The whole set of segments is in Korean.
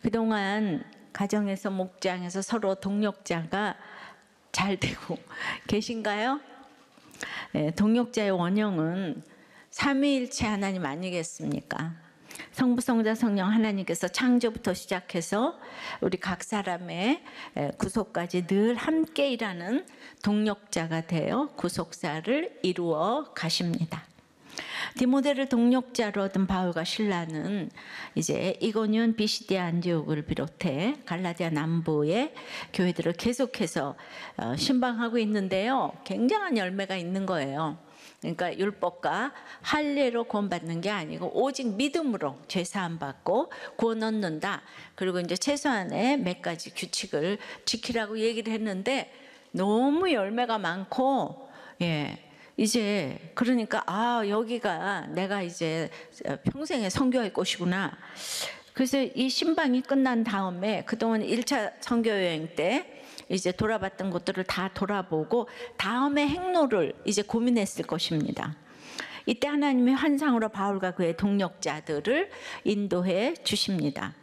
그동안 가정에서 목장에서 서로 동력자가 잘 되고 계신가요? 네, 동력자의 원형은 삼위일체 하나님 아니겠습니까? 성부, 성자, 성령 하나님께서 창조부터 시작해서 우리 각 사람의 구속까지 늘 함께 일하는 동력자가 되어 구속사를 이루어 가십니다. 디모데를 동력자로 얻은 바울과 실라는 이제 이고니온, 비시디아, 안디옥을 비롯해 갈라디아 남부의 교회들을 계속해서 신방하고 있는데요. 굉장한 열매가 있는 거예요. 그러니까 율법과 할례로 구원받는 게 아니고 오직 믿음으로 죄 사함 받고 구원 얻는다. 그리고 이제 최소한의 몇 가지 규칙을 지키라고 얘기를 했는데 너무 열매가 많고, 이제 그러니까 여기가 내가 이제 평생에 선교할 곳이구나. 그래서 이 신방이 끝난 다음에 그동안 1차 선교 여행 때 이제 돌아봤던 곳들을 다 돌아보고 다음의 행로를 이제 고민했을 것입니다. 이때 하나님의 환상으로 바울과 그의 동력자들을 인도해 주십니다.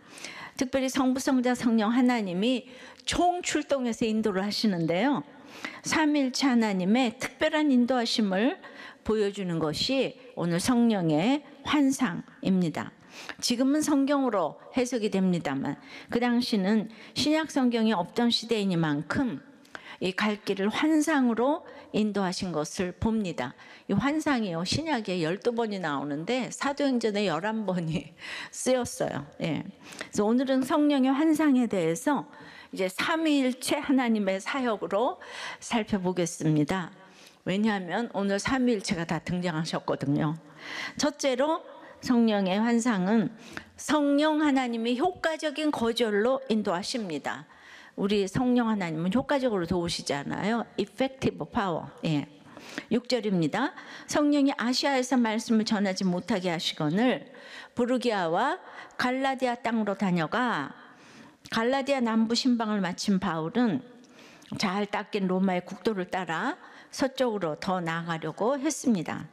특별히 성부, 성자, 성령 하나님이 총출동해서 인도를 하시는데요. 삼위일체 하나님의 특별한 인도하심을 보여주는 것이 오늘 성령의 환상입니다. 지금은 성경으로 해석이 됩니다만 그 당시는 신약 성경이 없던 시대이니만큼 이 갈 길을 환상으로 인도하신 것을 봅니다. 이 환상이요, 신약에 12번이 나오는데 사도행전에 11번이 쓰였어요. 그래서 오늘은 성령의 환상에 대해서 이제 삼위일체 하나님의 사역으로 살펴보겠습니다. 왜냐하면 오늘 삼위일체가 다 등장하셨거든요. 첫째로 성령의 환상은 성령 하나님이 효과적인 거절로 인도하십니다. 우리 성령 하나님은 효과적으로 도우시잖아요. effective power. 6절입니다. 성령이 아시아에서 말씀을 전하지 못하게 하시거늘 부르기아와 갈라디아 땅으로 다녀가. 갈라디아 남부 신방을 마친 바울은 잘 닦인 로마의 국도를 따라 서쪽으로 더 나아가려고 했습니다.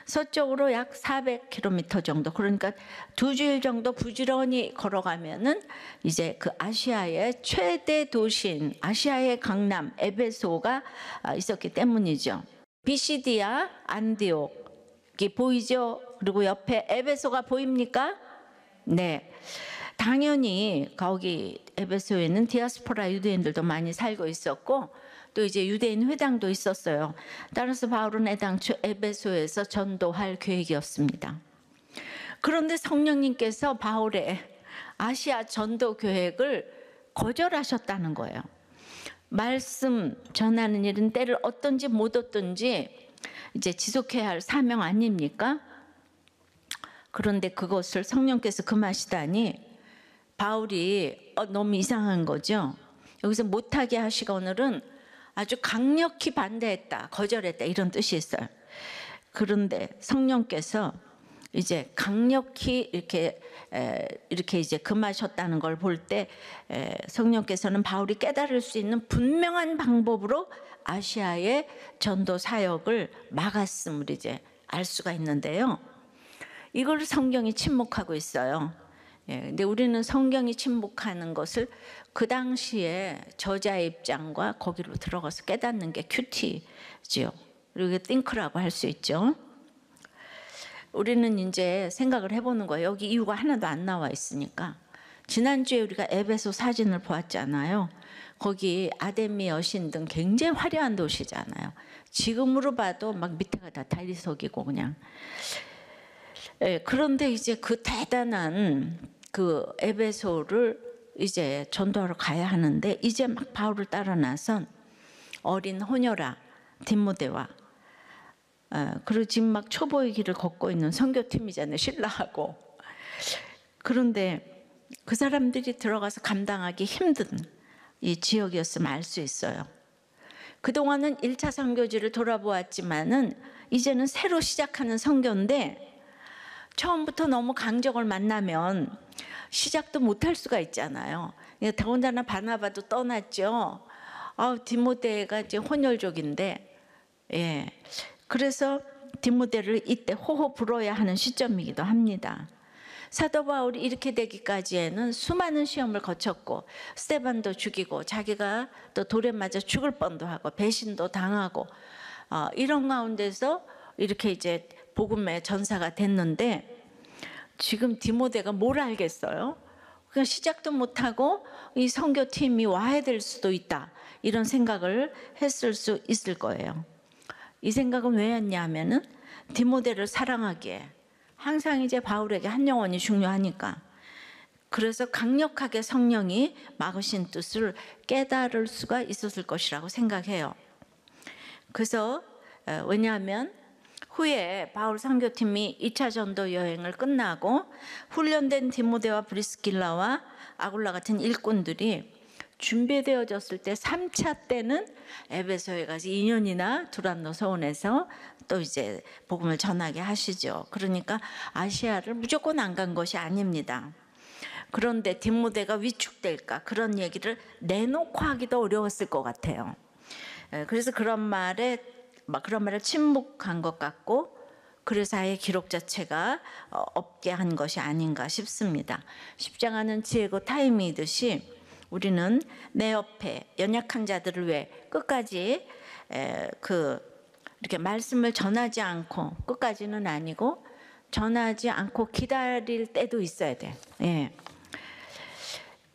서쪽으로 약 400km 정도, 그러니까 2주일 정도 부지런히 걸어가면은 이제 그 아시아의 최대 도시인 아시아의 강남 에베소가 있었기 때문이죠. 비시디아, 안디옥이 보이죠? 그리고 옆에 에베소가 보입니까? 네. 당연히 거기 에베소에는 디아스포라 유대인들도 많이 살고 있었고 또 이제 유대인 회당도 있었어요. 따라서 바울은 애당초 에베소에서 전도할 계획이었습니다. 그런데 성령님께서 바울의 아시아 전도 계획을 거절하셨다는 거예요. 말씀 전하는 일은 때를 얻든지 못 얻든지 이제 지속해야 할 사명 아닙니까? 그런데 그것을 성령께서 금하시다니 바울이 너무 이상한 거죠. 여기서 못하게 하시거늘은 아주 강력히 반대했다, 거절했다 이런 뜻이 있어요. 그런데 성령께서 이제 강력히 이렇게 이제 금하셨다는 걸 볼 때 성령께서는 바울이 깨달을 수 있는 분명한 방법으로 아시아의 전도 사역을 막았음을 이제 알 수가 있는데요. 이걸 성경이 침묵하고 있어요. 근데 우리는 성경이 침묵하는 것을 그 당시에 저자의 입장과 거기로 들어가서 깨닫는 게 큐티죠. 그리고 띵크라고 할 수 있죠. 우리는 이제 생각을 해보는 거예요. 여기 이유가 하나도 안 나와 있으니까. 지난주에 우리가 에베소 사진을 보았잖아요. 거기 아데미 여신 등 굉장히 화려한 도시잖아요. 지금으로 봐도 막 밑에가 다 다리석이고 그냥. 그런데 이제 그 대단한 그 에베소를 이제 전도하러 가야 하는데 이제 막 바울을 따라 나선 어린 호녀라 디모데와 그리고 지금 막 초보의 길을 걷고 있는 선교팀이잖아요. 신라하고. 그런데 그 사람들이 들어가서 감당하기 힘든 이 지역이었으면 알 수 있어요. 그동안은 1차 선교지를 돌아보았지만은 이제는 새로 시작하는 선교인데 처음부터 너무 강적을 만나면 시작도 못할 수가 있잖아요. 더군다나 바나바도 떠났죠. 디모데가 이제 혼혈족인데, 그래서 디모데를 이때 호호 불어야 하는 시점이기도 합니다. 사도 바울이 이렇게 되기까지에는 수많은 시험을 거쳤고 스데반도 죽이고 자기가 또 돌에 맞아 죽을 뻔도 하고 배신도 당하고 이런 가운데서 이렇게 이제 복음의 전사가 됐는데 지금 디모데가 뭘 알겠어요? 그냥 시작도 못하고 이 선교팀이 와야 될 수도 있다 이런 생각을 했을 수 있을 거예요. 이 생각은 왜였냐면은 디모데를 사랑하기에 항상 이제 바울에게 한 영혼이 중요하니까 그래서 강력하게 성령이 막으신 뜻을 깨달을 수가 있었을 것이라고 생각해요. 그래서 왜냐하면 후에 바울 선교팀이 2차 전도 여행을 끝나고 훈련된 디모데와 브리스길라와 아굴라 같은 일꾼들이 준비되어졌을 때 3차 때는 에베소에 가서 2년이나 두란노 서원에서 또 이제 복음을 전하게 하시죠. 그러니까 아시아를 무조건 안 간 것이 아닙니다. 그런데 디모데가 위축될까 그런 얘기를 내놓고 하기도 어려웠을 것 같아요. 그래서 그런 말을 침묵한 것 같고 그래서 아예 기록 자체가 없게 한 것이 아닌가 싶습니다. 십자가는 지혜고 타임이듯이 우리는 내 옆에 연약한 자들을 위해 끝까지 이렇게 말씀을 전하지 않고 끝까지는 아니고 전하지 않고 기다릴 때도 있어야 돼. 예.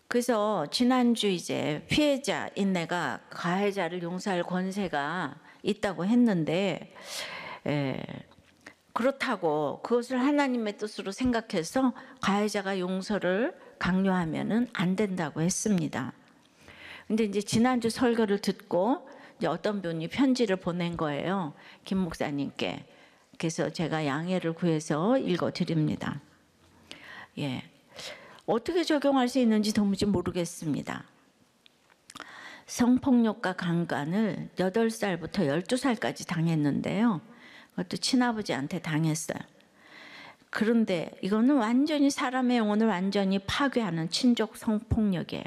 그래서 지난주 이제 피해자 인내가 가해자를 용서할 권세가 있다고 했는데 그렇다고 그것을 하나님의 뜻으로 생각해서 가해자가 용서를 강요하면은 안 된다고 했습니다. 근데 이제 지난주 설교를 듣고 이제 어떤 분이 편지를 보낸 거예요. 김 목사님께. 그래서 제가 양해를 구해서 읽어 드립니다. 예. 어떻게 적용할 수 있는지 도무지 모르겠습니다. 성폭력과 강간을 8살부터 12살까지 당했는데요. 그것도 친아버지한테 당했어요. 그런데 이거는 완전히 사람의 영혼을 완전히 파괴하는 친족 성폭력이에요.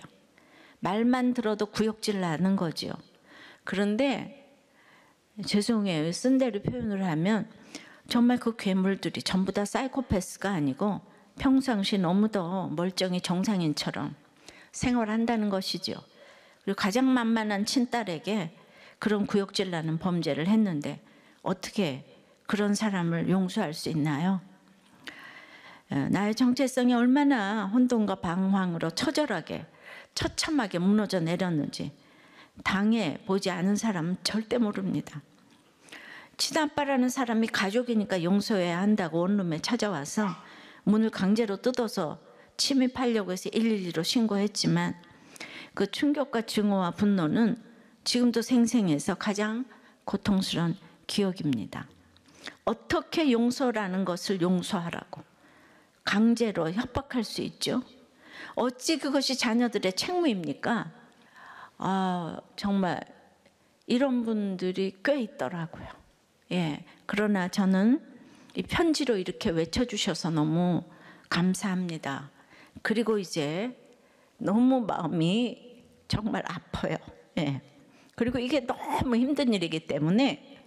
말만 들어도 구역질 나는 거죠. 그런데 죄송해요. 쓴 대로 표현을 하면 정말 그 괴물들이 전부 다 사이코패스가 아니고 평상시 너무도 멀쩡히 정상인처럼 생활한다는 것이죠. 그리고 가장 만만한 친딸에게 그런 구역질 나는 범죄를 했는데 어떻게 그런 사람을 용서할 수 있나요? 나의 정체성이 얼마나 혼돈과 방황으로 처절하게 처참하게 무너져 내렸는지 당해 보지 않은 사람은 절대 모릅니다. 친아빠라는 사람이 가족이니까 용서해야 한다고 원룸에 찾아와서 문을 강제로 뜯어서 침입하려고 해서 112로 신고했지만 그 충격과 증오와 분노는 지금도 생생해서 가장 고통스러운 기억입니다. 어떻게 용서라는 것을 용서하라고 강제로 협박할 수 있죠? 어찌 그것이 자녀들의 책무입니까? 정말 이런 분들이 꽤 있더라고요. 예, 그러나 저는 이 편지로 이렇게 외쳐주셔서 너무 감사합니다. 그리고 이제 너무 마음이 정말 아파요. 예. 그리고 이게 너무 힘든 일이기 때문에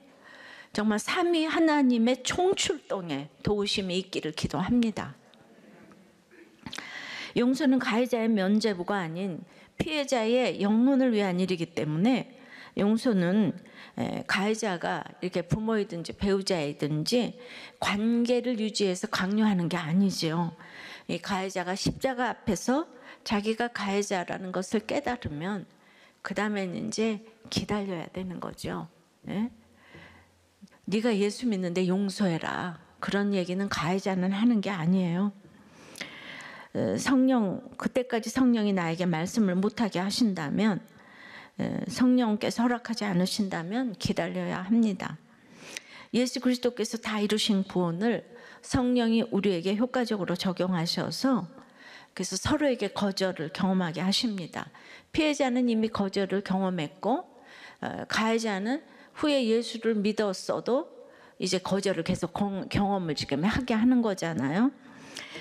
정말 삼위 하나님의 총출동에 도우심이 있기를 기도합니다. 용서는 가해자의 면죄부가 아닌 피해자의 영혼을 위한 일이기 때문에 용서는 가해자가 이렇게 부모이든지 배우자이든지 관계를 유지해서 강요하는 게 아니죠. 이 가해자가 십자가 앞에서 자기가 가해자라는 것을 깨달으면 그 다음에는 이제 기다려야 되는 거죠. 네? 네가 예수 믿는데 용서해라. 그런 얘기는 가해자는 하는 게 아니에요. 그때까지 성령이 나에게 말씀을 못하게 하신다면 성령께서 허락하지 않으신다면 기다려야 합니다. 예수 그리스도께서 다 이루신 구원을 성령이 우리에게 효과적으로 적용하셔서 그래서 서로에게 거절을 경험하게 하십니다. 피해자는 이미 거절을 경험했고 가해자는 후에 예수를 믿었어도 이제 거절을 계속 경험을 지금 하게 하는 거잖아요.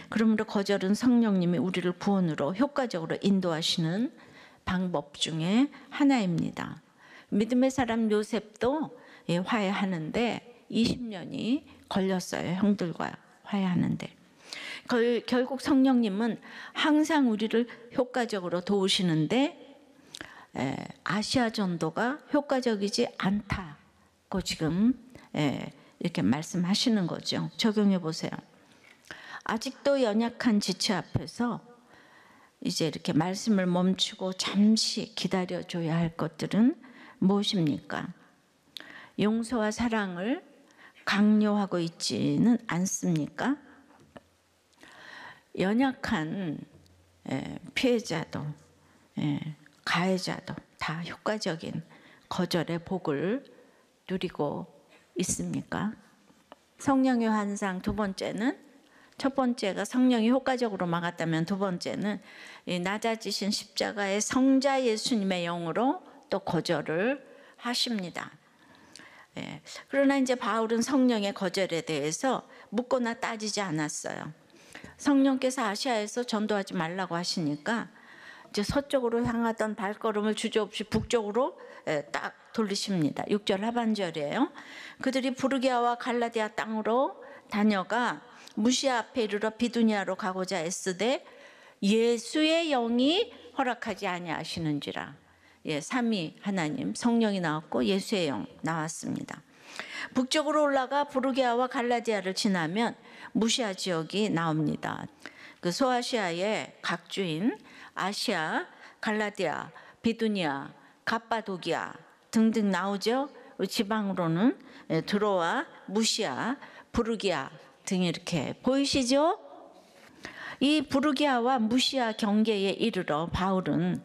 그러므로 거절은 성령님이 우리를 구원으로 효과적으로 인도하시는 방법 중에 하나입니다. 믿음의 사람 요셉도 화해하는데 20년이 걸렸어요. 형들과 화해하는데. 결국 성령님은 항상 우리를 효과적으로 도우시는데 아시아 전도가 효과적이지 않다고 지금 이렇게 말씀하시는 거죠. 적용해 보세요. 아직도 연약한 지체 앞에서 이제 이렇게 말씀을 멈추고 잠시 기다려줘야 할 것들은 무엇입니까? 용서와 사랑을 강요하고 있지는 않습니까? 연약한 피해자도 가해자도 다 효과적인 거절의 복을 누리고 있습니까? 성령의 환상 두 번째는, 첫 번째가 성령이 효과적으로 막았다면 두 번째는 이 낮아지신 십자가의 성자 예수님의 영으로 또 거절을 하십니다. 그러나 이제 바울은 성령의 거절에 대해서 묻거나 따지지 않았어요. 성령께서 아시아에서 전도하지 말라고 하시니까 이제 서쪽으로 향하던 발걸음을 주저없이 북쪽으로 딱 돌리십니다. 6절 하반절이에요. 그들이 부르기아와 갈라디아 땅으로 다녀가 무시아 앞에 이르러 비두니아로 가고자 애쓰되 예수의 영이 허락하지 아니하시는지라. 삼위 하나님 성령이 나왔고 예수의 영 나왔습니다. 북쪽으로 올라가 부르기아와 갈라디아를 지나면 무시아 지역이 나옵니다. 그 소아시아의 각주인 아시아, 갈라디아, 비두니아, 갑바도기아 등등 나오죠. 지방으로는 드로아, 무시아, 부르기아 등이 이렇게 보이시죠? 이 부르기아와 무시아 경계에 이르러 바울은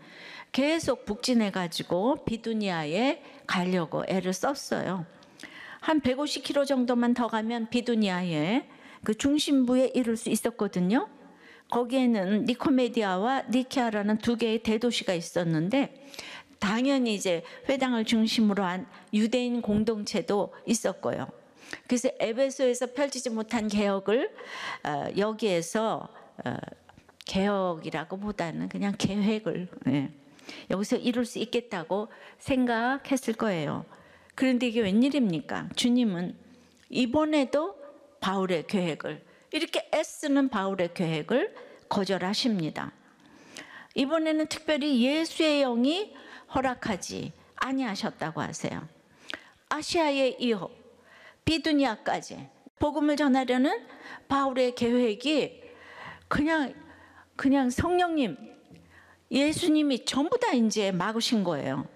계속 북진해 가지고 비두니아에 가려고 애를 썼어요. 한 150km 정도만 더 가면 비두니아의 그 중심부에 이를 수 있었거든요. 거기에는 니코메디아와 니케아라는 두 개의 대도시가 있었는데 당연히 이제 회당을 중심으로 한 유대인 공동체도 있었고요. 그래서 에베소에서 펼치지 못한 개혁을 여기에서 개혁이라고보다는 그냥 계획을 여기서 이룰 수 있겠다고 생각했을 거예요. 그런데 이게 웬일입니까? 주님은 이번에도 바울의 계획을, 이렇게 애쓰는 바울의 계획을 거절하십니다. 이번에는 특별히 예수의 영이 허락하지 아니하셨다고 하세요. 아시아에 이어 비두니아까지 복음을 전하려는 바울의 계획이 그냥 성령님, 예수님이 전부 다 이제 막으신 거예요.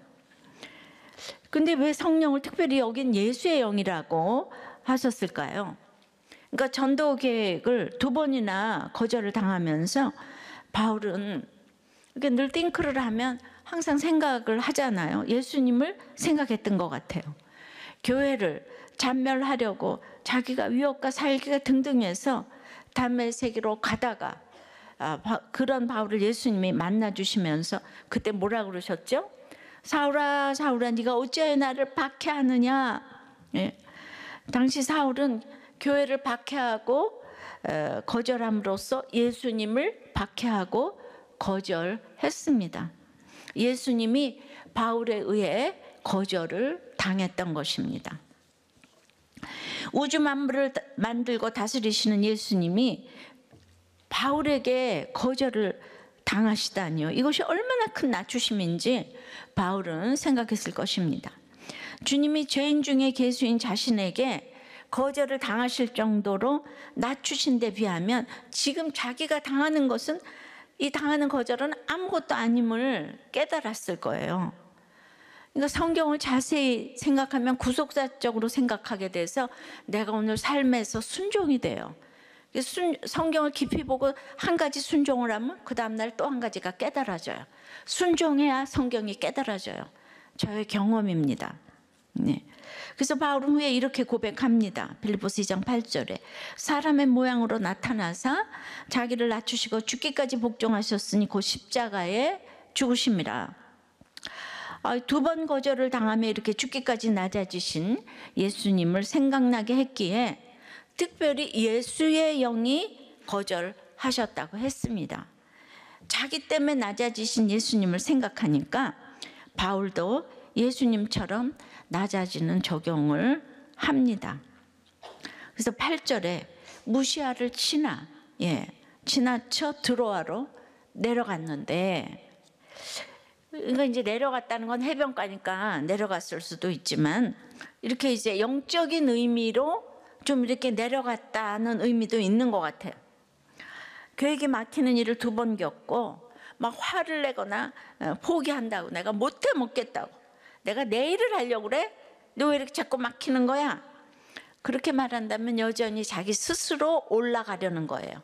근데 왜 성령을 특별히 여긴 예수의 영이라고 하셨을까요? 그러니까 전도 계획을 두 번이나 거절을 당하면서 바울은 이렇게 늘 띵크를 하면 항상 생각을 하잖아요. 예수님을 생각했던 것 같아요. 교회를 잔멸하려고 자기가 위협과 살기가 등등해서 담메색으로 가다가 그런 바울을 예수님이 만나주시면서 그때 뭐라 그러셨죠? 사울아 사울아 네가 어찌하여 나를 박해하느냐. 당시 사울은 교회를 박해하고 거절함으로써 예수님을 박해하고 거절했습니다. 예수님이 바울에 의해 거절을 당했던 것입니다. 우주 만물을 만들고 다스리시는 예수님이 바울에게 거절을 당하시다니요. 이것이 얼마나 큰 낮추심인지 바울은 생각했을 것입니다. 주님이 죄인 중에 괴수인 자신에게 거절을 당하실 정도로 낮추신 데 비하면 지금 자기가 당하는 것은, 이 당하는 거절은 아무것도 아님을 깨달았을 거예요. 그러니까 성경을 자세히 생각하면 구속사적으로 생각하게 돼서 내가 오늘 삶에서 순종이 돼요. 성경을 깊이 보고 한 가지 순종을 하면 그 다음날 또 한 가지가 깨달아져요. 순종해야 성경이 깨달아져요. 저의 경험입니다. 그래서 바울은 후에 이렇게 고백합니다. 빌립보서 2장 8절에 사람의 모양으로 나타나사 자기를 낮추시고 죽기까지 복종하셨으니 곧 십자가에 죽으심이라. 두 번 거절을 당하며 이렇게 죽기까지 낮아지신 예수님을 생각나게 했기에 특별히 예수의 영이 거절하셨다고 했습니다. 자기 때문에 낮아지신 예수님을 생각하니까 바울도 예수님처럼 낮아지는 적용을 합니다. 그래서 8절에 무시아를 치나 예, 지나쳐 드로아로 내려갔는데, 그러니까 이제 내려갔다는 건 해변가니까 내려갔을 수도 있지만, 이렇게 이제 영적인 의미로 좀 이렇게 내려갔다는 의미도 있는 것 같아요. 계획이 막히는 일을 2번 겪고 막 화를 내거나 포기한다고, 내가 못해 먹겠다고, 내가 내일을 하려고 그래? 너 왜 이렇게 자꾸 막히는 거야? 그렇게 말한다면 여전히 자기 스스로 올라가려는 거예요.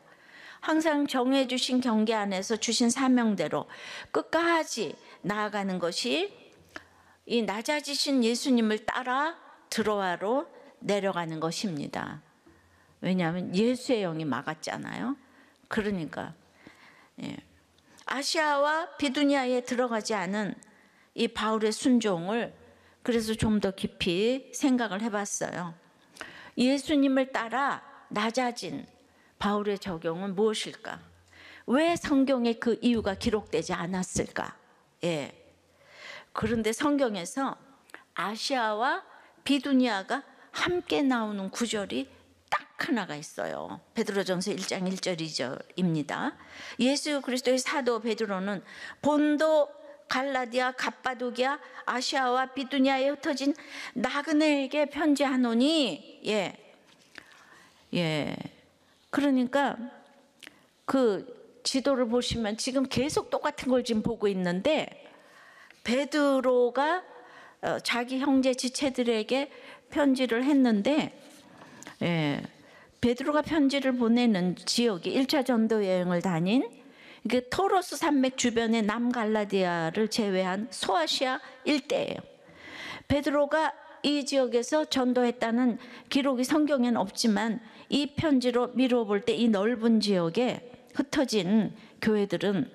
항상 정해주신 경계 안에서 주신 사명대로 끝까지 나아가는 것이 이 낮아지신 예수님을 따라 드로아로 내려가는 것입니다. 왜냐하면 예수의 영이 막았잖아요. 그러니까 아시아와 비두니아에 들어가지 않은 이 바울의 순종을 그래서 좀 더 깊이 생각을 해봤어요. 예수님을 따라 낮아진 바울의 적용은 무엇일까? 왜 성경에 그 이유가 기록되지 않았을까? 예. 그런데 성경에서 아시아와 비두니아가 함께 나오는 구절이 딱 하나가 있어요. 베드로전서 1장 1절 2절입니다. 예수 그리스도의 사도 베드로는 본도, 갈라디아, 갑바도기아, 아시아와 비두니아에 흩어진 나그네에게 편지하노니, 그러니까 그 지도를 보시면 지금 계속 똑같은 걸 지금 보고 있는데, 베드로가 자기 형제 지체들에게 편지를 했는데, 베드로가 편지를 보내는 지역이 1차 전도 여행을 다닌 이게 토로스 산맥 주변의 남갈라디아를 제외한 소아시아 일대예요. 베드로가 이 지역에서 전도했다는 기록이 성경에는 없지만 이 편지로 미루어 볼 때 이 넓은 지역에 흩어진 교회들은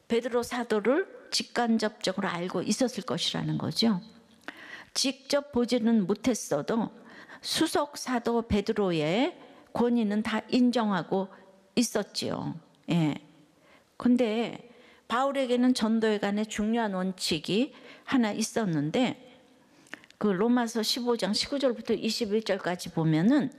베드로 사도를 직간접적으로 알고 있었을 것이라는 거죠. 직접 보지는 못했어도 수석 사도 베드로의 권위는 다 인정하고 있었지요. 근데 바울에게는 전도에 관해 중요한 원칙이 하나 있었는데, 그 로마서 15장 19절부터 21절까지 보면은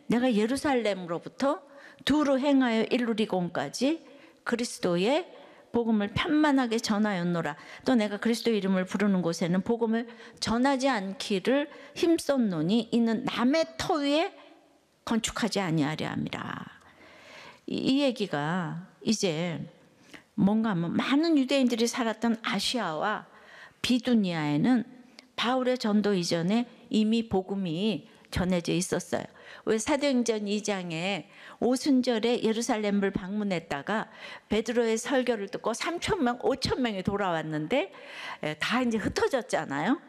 내가 예루살렘으로부터 두루 행하여 이루리곤까지 그리스도의 복음을 편만하게 전하였노라. 또 내가 그리스도 이름을 부르는 곳에는 복음을 전하지 않기를 힘썼노니 이는 남의 터 위에 건축하지 아니하려 함이라. 이 얘기가 이제 뭔가 하면 많은 유대인들이 살았던 아시아와 비두니아에는 바울의 전도 이전에 이미 복음이 전해져 있었어요. 왜 사도행전 2장에 오순절에 예루살렘을 방문했다가 베드로의 설교를 듣고 3,000명, 5,000명이 돌아왔는데 다 이제 흩어졌잖아요.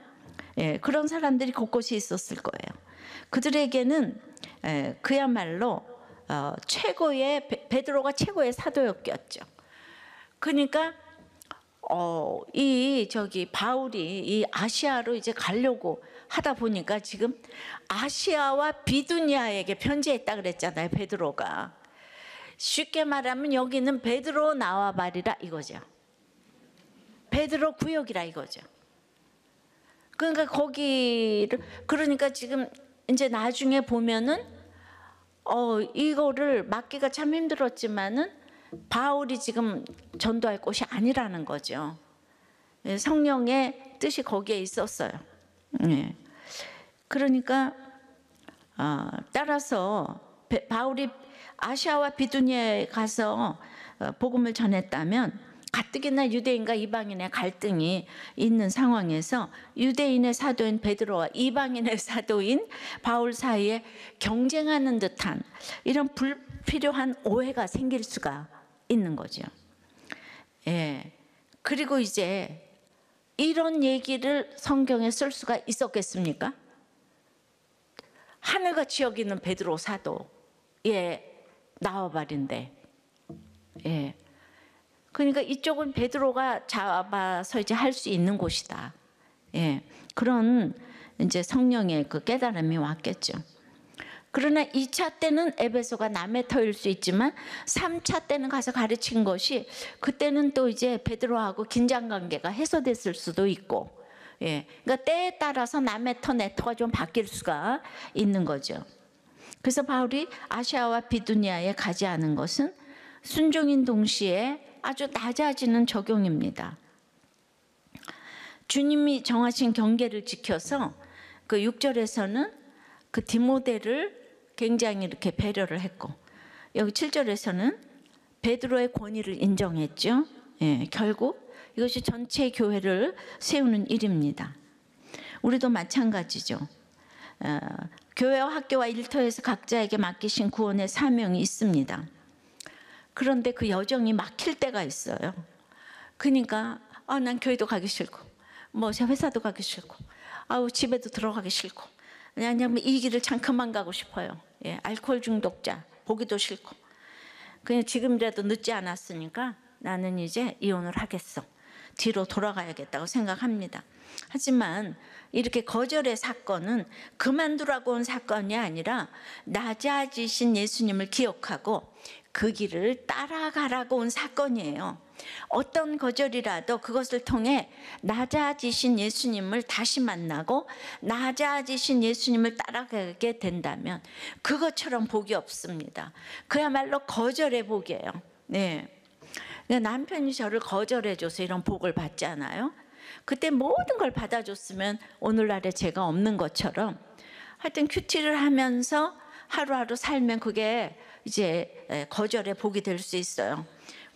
그런 사람들이 곳곳이 있었을 거예요. 그들에게는 그야말로 최고의 베드로가 최고의 사도였겠죠. 그러니까 바울이 이 아시아로 이제 가려고 하다 보니까 지금 아시아와 비두니아에게 편지했다 그랬잖아요, 베드로가. 쉽게 말하면 여기는 베드로 나와 말이라 이거죠. 베드로 구역이라 이거죠. 그러니까 그러니까 지금 이제 나중에 보면은 이거를 막기가 참 힘들었지만은 바울이 지금 전도할 곳이 아니라는 거죠. 성령의 뜻이 거기에 있었어요. 그러니까 따라서 바울이 아시아와 비두니아에 가서 복음을 전했다면 가뜩이나 유대인과 이방인의 갈등이 있는 상황에서 유대인의 사도인 베드로와 이방인의 사도인 바울 사이에 경쟁하는 듯한 이런 불필요한 오해가 생길 수가 있는 거죠. 그리고 이제 이런 얘기를 성경에 쓸 수가 있었겠습니까? 하늘같이 여기는 베드로 사도의 나와바린데, 그러니까 이쪽은 베드로가 잡아서 이제 할 수 있는 곳이다. 그런 이제 성령의 그 깨달음이 왔겠죠. 그러나 2차 때는 에베소가 남의 터일 수 있지만 3차 때는 가서 가르친 것이 그때는 또 이제 베드로하고 긴장 관계가 해소됐을 수도 있고, 그러니까 때에 따라서 남의 터, 내 터가 좀 바뀔 수가 있는 거죠. 그래서 바울이 아시아와 비두니아에 가지 않은 것은 순종인 동시에 아주 낮아지는 적용입니다. 주님이 정하신 경계를 지켜서 그 6절에서는 그 디모데를 굉장히 이렇게 배려를 했고, 여기 7절에서는 베드로의 권위를 인정했죠. 예, 결국 이것이 전체 교회를 세우는 일입니다. 우리도 마찬가지죠. 교회와 학교와 일터에서 각자에게 맡기신 구원의 사명이 있습니다. 그런데 그 여정이 막힐 때가 있어요. 그러니까 난 교회도 가기 싫고, 뭐 회사도 가기 싫고, 집에도 들어가기 싫고, 그냥 이 길을 참 그만 가고 싶어요. 예, 알코올 중독자 보기도 싫고, 그냥 지금이라도 늦지 않았으니까 나는 이제 이혼을 하겠어, 뒤로 돌아가야겠다고 생각합니다. 하지만 이렇게 거절의 사건은 그만두라고 온 사건이 아니라 낮아지신 예수님을 기억하고 그 길을 따라가라고 온 사건이에요. 어떤 거절이라도 그것을 통해 낮아지신 예수님을 다시 만나고 낮아지신 예수님을 따라가게 된다면 그것처럼 복이 없습니다. 그야말로 거절의 복이에요. 네. 남편이 저를 거절해줘서 이런 복을 받잖아요. 그때 모든 걸 받아줬으면 오늘날에 제가 없는 것처럼, 하여튼 큐티를 하면서 하루하루 살면 그게 이제 거절의 복이 될 수 있어요.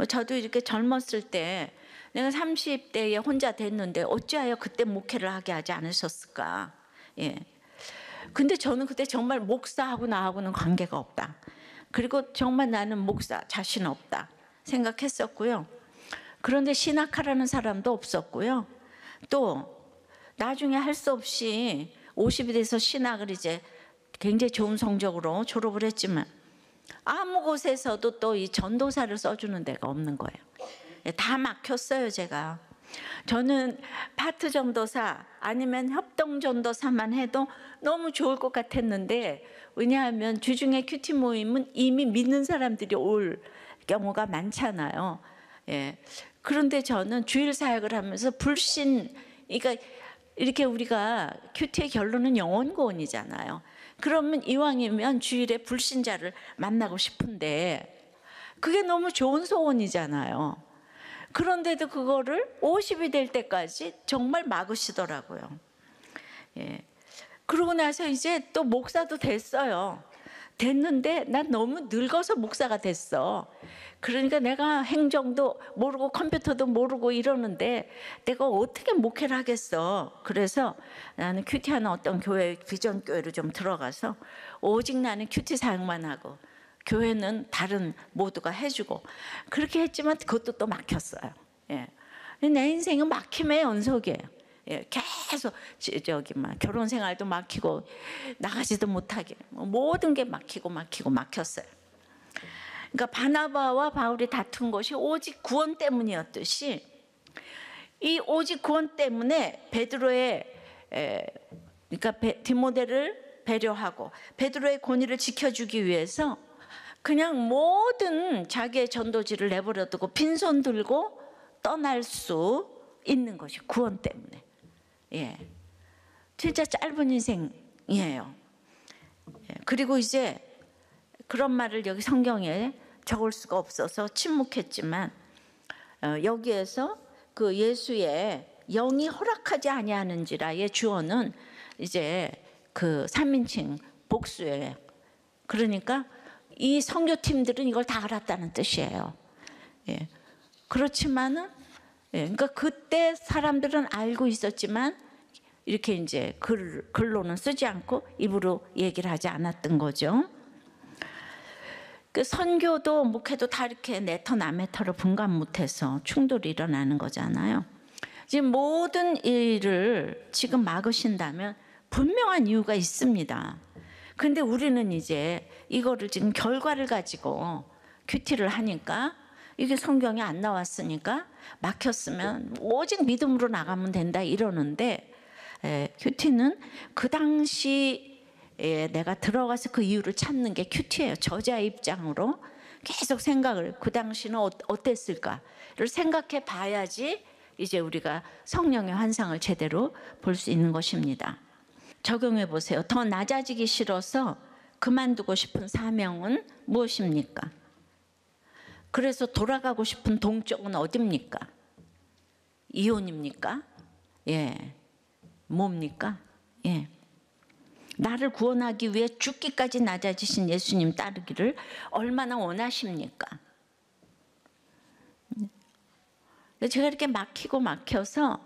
저도 이렇게 젊었을 때 내가 30대에 혼자 됐는데 어찌하여 그때 목회를 하게 하지 않으셨을까. 예. 근데 저는 그때 정말 목사하고 나하고는 관계가 없다, 그리고 정말 나는 목사 자신 없다 생각했었고요. 그런데 신학하라는 사람도 없었고요. 또 나중에 할 수 없이 50이 돼서 신학을 이제 굉장히 좋은 성적으로 졸업을 했지만 아무 곳에서도 또 이 전도사를 써주는 데가 없는 거예요. 다 막혔어요. 제가. 저는 파트 전도사 아니면 협동 전도사만 해도 너무 좋을 것 같았는데, 왜냐하면 주중에 큐티 모임은 이미 믿는 사람들이 올 경우가 많잖아요. 예. 그런데 저는 주일 사역을 하면서 불신, 그러니까 이렇게 우리가 큐티의 결론은 영혼 구원이잖아요. 그러면 이왕이면 주일에 불신자를 만나고 싶은데 그게 너무 좋은 소원이잖아요. 그런데도 그거를 50이 될 때까지 정말 막으시더라고요. 예. 그러고 나서 이제 또 목사도 됐어요. 됐는데 난 너무 늙어서 목사가 됐어. 그러니까 내가 행정도 모르고 컴퓨터도 모르고 이러는데 내가 어떻게 목회를 하겠어. 그래서 나는 큐티하는 어떤 교회, 비전 교회로 좀 들어가서 오직 나는 큐티 사역만 하고 교회는 다른 모두가 해주고 그렇게 했지만 그것도 또 막혔어요. 예. 내 인생은 막힘의 연속이에요. 예, 계속 결혼 생활도 막히고 나가지도 못하게 모든 게 막혔어요. 그러니까 바나바와 바울이 다툰 것이 오직 구원 때문이었듯이 이 오직 구원 때문에 베드로의 그러니까 디모데를 배려하고 베드로의 권위를 지켜주기 위해서 그냥 모든 자기의 전도지를 내버려두고 빈손 들고 떠날 수 있는 것이 구원 때문에. 예, 진짜 짧은 인생이에요. 예, 그리고 이제 그런 말을 여기 성경에 적을 수가 없어서 침묵했지만 여기에서 그 예수의 영이 허락하지 아니하는지라의 주어는 이제 그 3인칭 복수예요. 그러니까 이 선교팀들은 이걸 다 알았다는 뜻이에요. 예, 그렇지만은 그러니까 그때 사람들은 알고 있었지만 이렇게 이제 글로는 쓰지 않고 입으로 얘기를 하지 않았던 거죠. 그 선교도 목회도 다 이렇게 내 터 남의 터를 분간 못해서 충돌이 일어나는 거잖아요. 지금 모든 일을 지금 막으신다면 분명한 이유가 있습니다. 근데 우리는 이제 이거를 지금 결과를 가지고 큐티를 하니까 이게 성경에 안 나왔으니까 막혔으면 오직 믿음으로 나가면 된다 이러는데, 큐티는 그 당시 내가 들어가서 그 이유를 찾는 게 큐티예요. 저자의 입장으로 계속 생각을, 그 당시는 어땠을까를 생각해 봐야지 이제 우리가 성령의 환상을 제대로 볼 수 있는 것입니다. 적용해 보세요. 더 낮아지기 싫어서 그만두고 싶은 사명은 무엇입니까? 그래서 돌아가고 싶은 동쪽은 어디입니까? 이혼입니까? 예. 뭡니까? 예. 나를 구원하기 위해 죽기까지 낮아지신 예수님 따르기를 얼마나 원하십니까? 제가 이렇게 막혀서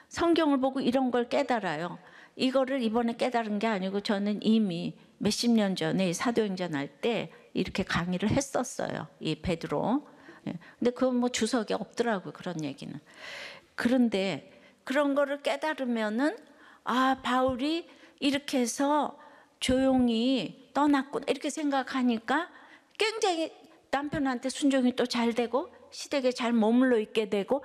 성경을 보고 이런 걸 깨달아요. 이거를 이번에 깨달은 게 아니고 저는 이미 몇십 년 전에 사도행전 할 때 이렇게 강의를 했었어요. 이 베드로. 근데 그건 뭐 주석에 없더라고요. 그런 얘기는. 그런데 그런 거를 깨달으면은 아, 바울이 이렇게 해서 조용히 떠났구나 이렇게 생각하니까 굉장히 남편한테 순종이 또 잘 되고 시댁에 잘 머물러 있게 되고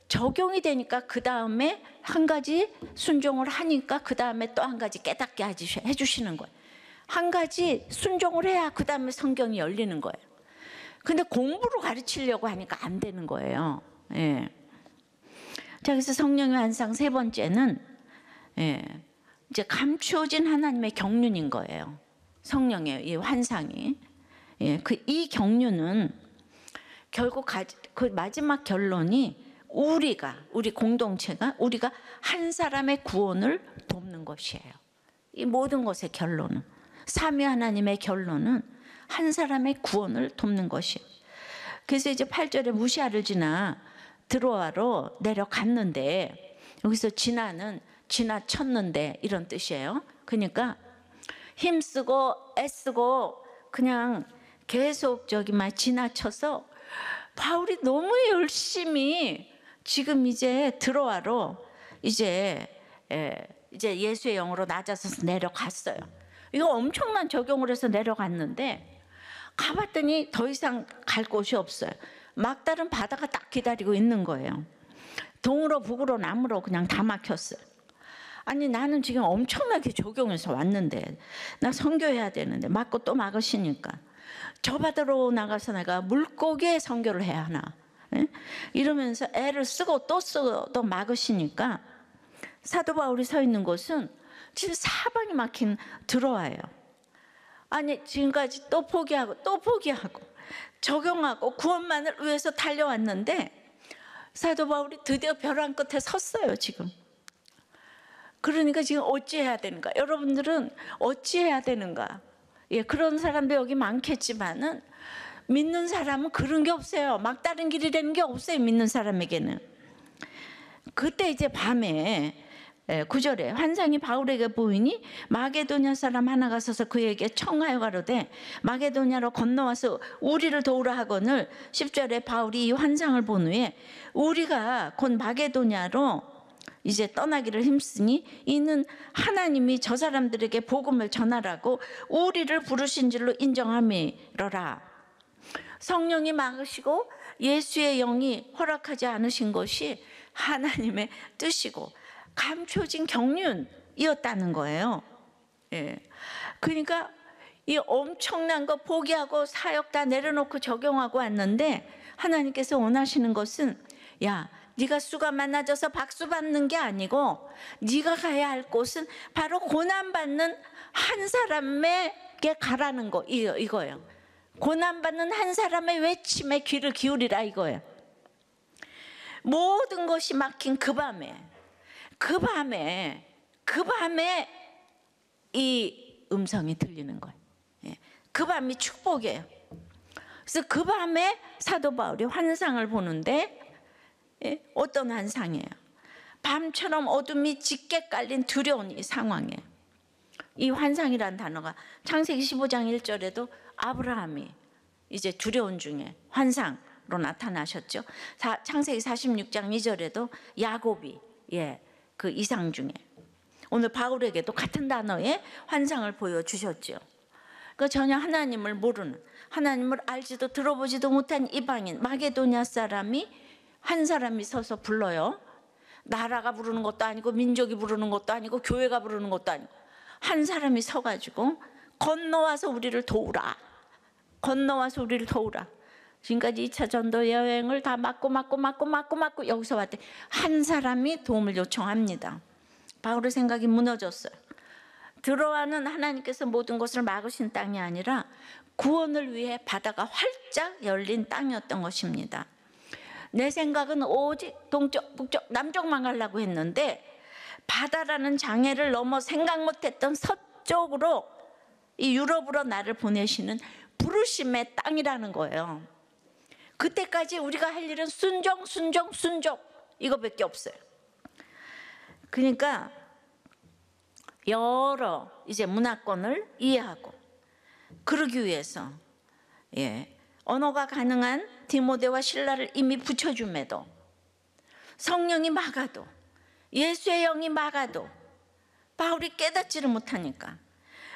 적용이 되니까 그 다음에 한 가지 순종을 하니까 그 다음에 또 한 가지 깨닫게 해주시는 거예요. 한 가지 순종을 해야 그 다음에 성경이 열리는 거예요. 근데 공부로 가르치려고 하니까 안 되는 거예요. 예. 자, 그래서 성령의 환상 세 번째는 예, 이제 감추어진 하나님의 경륜인 거예요. 성령의 이 환상이. 예, 이 경륜은 결국 그 마지막 결론이 우리 공동체가 우리가 한 사람의 구원을 돕는 것이에요. 이 모든 것의 결론은 삼위 하나님의 결론은 한 사람의 구원을 돕는 것이에요. 그래서 이제 8절에 무시아를 지나 드로아로 내려갔는데 여기서 지나는 지나쳤는데 이런 뜻이에요. 그러니까 힘쓰고 애쓰고 그냥 계속 막 지나쳐서 바울이 너무 열심히 지금 이제 드로아로 이제 예수의 영으로 낮아서 내려갔어요. 이거 엄청난 적용을 해서 내려갔는데 가봤더니 더 이상 갈 곳이 없어요. 막다른 바다가 딱 기다리고 있는 거예요. 동으로 북으로 남으로 그냥 다 막혔어요. 아니 나는 지금 엄청나게 적용해서 왔는데 나 선교해야 되는데 막고 또 막으시니까 저 바다로 나가서 내가 물고기에 선교를 해야 하나 이러면서 애를 쓰고 또 막으시니까 사도 바울이 서 있는 곳은 지금 사방이 막힌 드로아예요. 아니 지금까지 또 포기하고 적용하고 구원만을 위해서 달려왔는데 사도 바울이 드디어 벼랑 끝에 섰어요 지금. 그러니까 지금 어찌해야 되는가? 여러분들은 어찌해야 되는가? 예, 그런 사람도 여기 많겠지만은 믿는 사람은 그런 게 없어요. 막다른 길이라는 게 없어요. 믿는 사람에게는. 그때 이제 밤에 9절에 환상이 바울에게 보이니 마게도냐 사람 하나가 서서 그에게 청하여 가로되 마게도냐로 건너와서 우리를 도우라 하거늘 10절에 바울이 이 환상을 본 후에 우리가 곧 마게도냐로 이제 떠나기를 힘쓰니 이는 하나님이 저 사람들에게 복음을 전하라고 우리를 부르신 줄로 인정함이로라. 성령이 막으시고 예수의 영이 허락하지 않으신 것이 하나님의 뜻이고 감춰진 경륜이었다는 거예요. 예. 그러니까 이 엄청난 거 포기하고 사역 다 내려놓고 적용하고 왔는데 하나님께서 원하시는 것은 야 네가 수가 많아져서 박수 받는 게 아니고 네가 가야 할 곳은 바로 고난받는 한 사람에게 가라는 거 이거예요. 고난받는 한 사람의 외침에 귀를 기울이라 이거예요. 모든 것이 막힌 그 밤에 이 음성이 들리는 거예요. 그 밤이 축복이에요. 그래서 그 밤에 사도 바울이 환상을 보는데 어떤 환상이에요? 밤처럼 어둠이 짙게 깔린 두려운 이 상황에 이 환상이라는 단어가 창세기 15장 1절에도 아브라함이 이제 두려운 중에 환상으로 나타나셨죠. 창세기 46장 2절에도 야곱이 그 이상 중에 오늘 바울에게도 같은 단어의 환상을 보여주셨죠. 그 전혀 하나님을 모르는 하나님을 알지도 들어보지도 못한 이방인 마게도냐 사람이 한 사람이 서서 불러요. 나라가 부르는 것도 아니고 민족이 부르는 것도 아니고 교회가 부르는 것도 아니고 한 사람이 서가지고 건너와서 우리를 도우라. 지금까지 2차 전도 여행을 다 막고 여기서 왔대. 한 사람이 도움을 요청합니다. 바울의 생각이 무너졌어요. 들어와는 하나님께서 모든 것을 막으신 땅이 아니라 구원을 위해 바다가 활짝 열린 땅이었던 것입니다. 내 생각은 오직 동쪽, 북쪽, 남쪽만 가려고 했는데 바다라는 장애를 넘어 생각 못했던 서쪽으로, 이 유럽으로 나를 보내시는 부르심의 땅이라는 거예요. 그때까지 우리가 할 일은 순종, 순종, 순종, 이거밖에 없어요. 그러니까 여러 이제 문화권을 이해하고, 그러기 위해서 언어가 가능한 디모데와 실라를 이미 붙여줌에도, 성령이 막아도, 예수의 영이 막아도 바울이 깨닫지를 못하니까,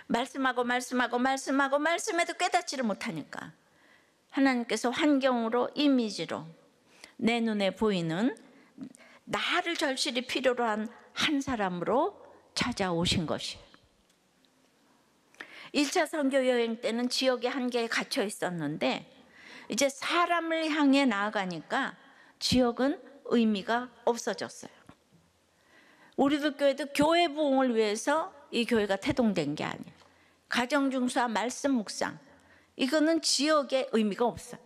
말씀해도 깨닫지를 못하니까 하나님께서 환경으로, 이미지로 내 눈에 보이는 나를 절실히 필요로 한 사람으로 찾아오신 것이에요. 1차 선교 여행 때는 지역의 한계에 갇혀 있었는데 이제 사람을 향해 나아가니까 지역은 의미가 없어졌어요. 우리들 교회도 교회 부흥을 위해서 이 교회가 태동된 게 아니에요. 가정중수와 말씀 묵상, 이거는 지역의 의미가 없어요.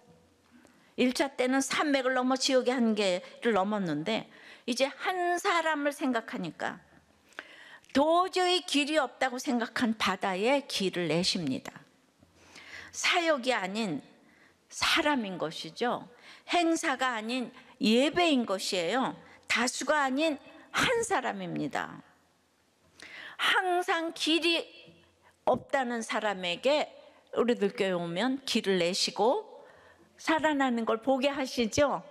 1차 때는 산맥을 넘어 지역의 한계를 넘었는데 이제 한 사람을 생각하니까 도저히 길이 없다고 생각한 바다에 길을 내십니다. 사역이 아닌 사람인 것이죠. 행사가 아닌 예배인 것이에요. 다수가 아닌 한 사람입니다. 항상 길이 없다는 사람에게 우리들 교회 오면 길을 내시고 살아나는 걸 보게 하시죠.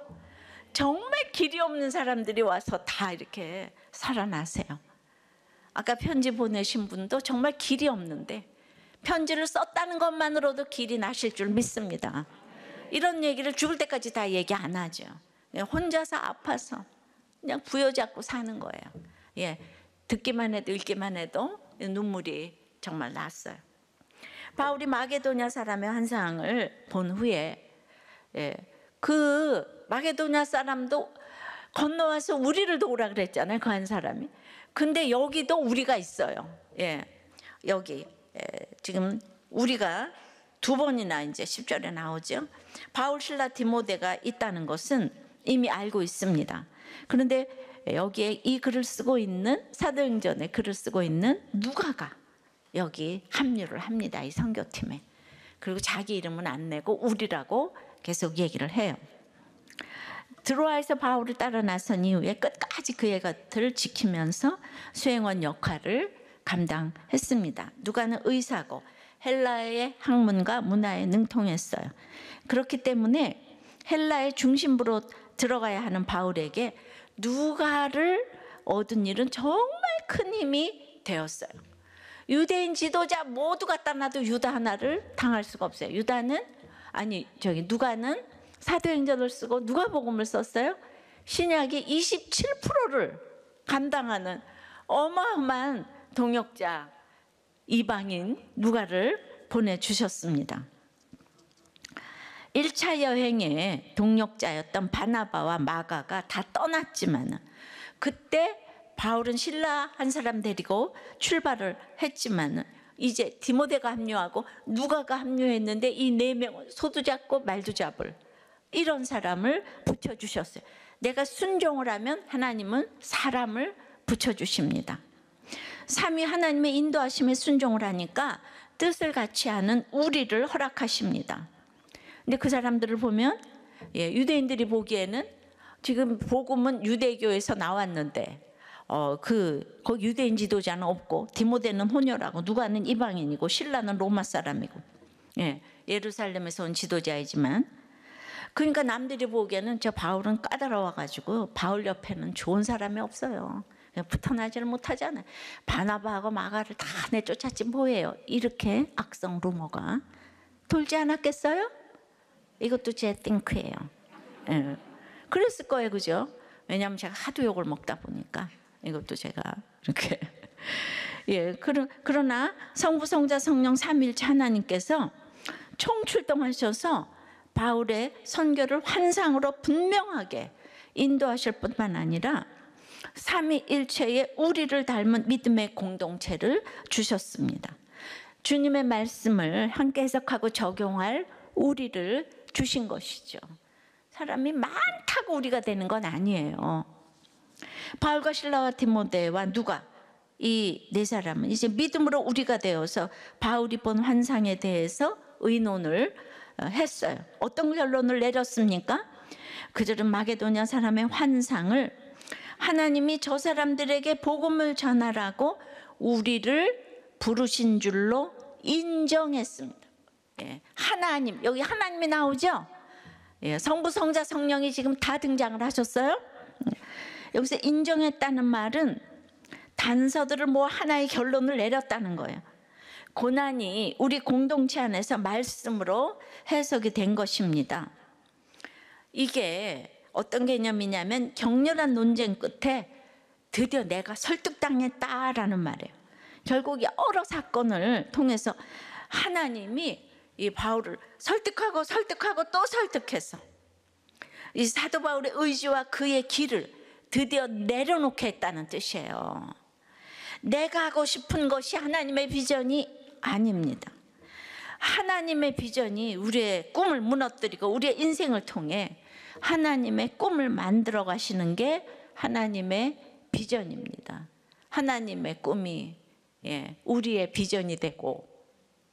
정말 길이 없는 사람들이 와서 다 이렇게 살아나세요. 아까 편지 보내신 분도 정말 길이 없는데 편지를 썼다는 것만으로도 길이 나실 줄 믿습니다. 이런 얘기를 죽을 때까지 다 얘기 안 하죠. 혼자서 아파서 그냥 부여잡고 사는 거예요. 듣기만 해도 읽기만 해도 눈물이 정말 났어요. 바울이 마게도냐 사람의 환상을 본 후에 그 마게도냐 사람도 건너와서 우리를 도우라 그랬잖아요. 그 한 사람이. 근데 여기도 우리가 있어요. 여기 지금 우리가 두 번이나 이제 10절에 나오죠. 바울, 실라, 디모데가 있다는 것은 이미 알고 있습니다. 그런데 여기에 이 글을 쓰고 있는, 사도행전에 글을 쓰고 있는 누가가 여기 합류를 합니다. 이 선교팀에. 그리고 자기 이름은 안 내고 우리라고 계속 얘기를 해요. 드로아에서 바울을 따라 나선 이후에 끝까지 그의 곁을 지키면서 수행원 역할을 감당했습니다. 누가는 의사고 헬라의 학문과 문화에 능통했어요. 그렇기 때문에 헬라의 중심부로 들어가야 하는 바울에게 누가를 얻은 일은 정말 큰 힘이 되었어요. 유대인 지도자 모두 갖다 놔도 유다 하나를 당할 수가 없어요. 누가는 사도행전을 쓰고 누가복음을 썼어요. 신약의 27%를 감당하는 어마어마한 동역자, 이방인 누가를 보내주셨습니다. 1차 여행의 동역자였던 바나바와 마가가 다 떠났지만 그때 바울은 실라 한 사람 데리고 출발을 했지만 이제 디모데가 합류하고 누가가 합류했는데 이 4명은 소도 잡고 말도 잡을 이런 사람을 붙여주셨어요. 내가 순종을 하면 하나님은 사람을 붙여주십니다. 삼위 하나님의 인도하심에 순종을 하니까 뜻을 같이 하는 우리를 허락하십니다. 근데 그 사람들을 보면 유대인들이 보기에는 지금 복음은 유대교에서 나왔는데 거기 유대인 지도자는 없고 디모데는 혼혈하고 누가는 이방인이고 실라는 로마 사람이고 예루살렘에서 온 지도자이지만 그러니까 남들이 보기에는 저 바울은 까다로워가지고 바울 옆에는 좋은 사람이 없어요. 붙어나지를 못하잖아요. 바나바하고 마가를 다 내쫓았지 뭐예요. 이렇게 악성 루머가 돌지 않았겠어요? 이것도 제 띵크예요. 그랬을 거예요. 그죠? 왜냐하면 제가 하도 욕을 먹다 보니까 이것도 제가 이렇게 그러나 성부, 성자, 성령 삼위일체 하나님께서 총출동하셔서 바울의 선교를 환상으로 분명하게 인도하실 뿐만 아니라 삼위일체의 우리를 닮은 믿음의 공동체를 주셨습니다. 주님의 말씀을 함께 해석하고 적용할 우리를 주신 것이죠. 사람이 많다고 우리가 되는 건 아니에요. 바울과 실라와 디모데와 누가, 이 네 사람은 이제 믿음으로 우리가 되어서 바울이 본 환상에 대해서 의논을 했어요. 어떤 결론을 내렸습니까? 그들은 마게도냐 사람의 환상을 하나님이 저 사람들에게 복음을 전하라고 우리를 부르신 줄로 인정했습니다. 예, 하나님, 여기 하나님이 나오죠? 예, 성부, 성자, 성령이 지금 다 등장을 하셨어요. 여기서 인정했다는 말은 단서들을 하나의 결론을 내렸다는 거예요. 고난이 우리 공동체 안에서 말씀으로 해석이 된 것입니다. 이게 어떤 개념이냐면 격렬한 논쟁 끝에 드디어 내가 설득당했다라는 말이에요. 결국 여러 사건을 통해서 하나님이 이 바울을 설득하고 또 설득해서 이 사도 바울의 의지와 그의 길을 드디어 내려놓게 했다는 뜻이에요. 내가 하고 싶은 것이 하나님의 비전이 아닙니다. 하나님의 비전이 우리의 꿈을 무너뜨리고 우리의 인생을 통해 하나님의 꿈을 만들어 가시는 게 하나님의 비전입니다. 하나님의 꿈이 우리의 비전이 되고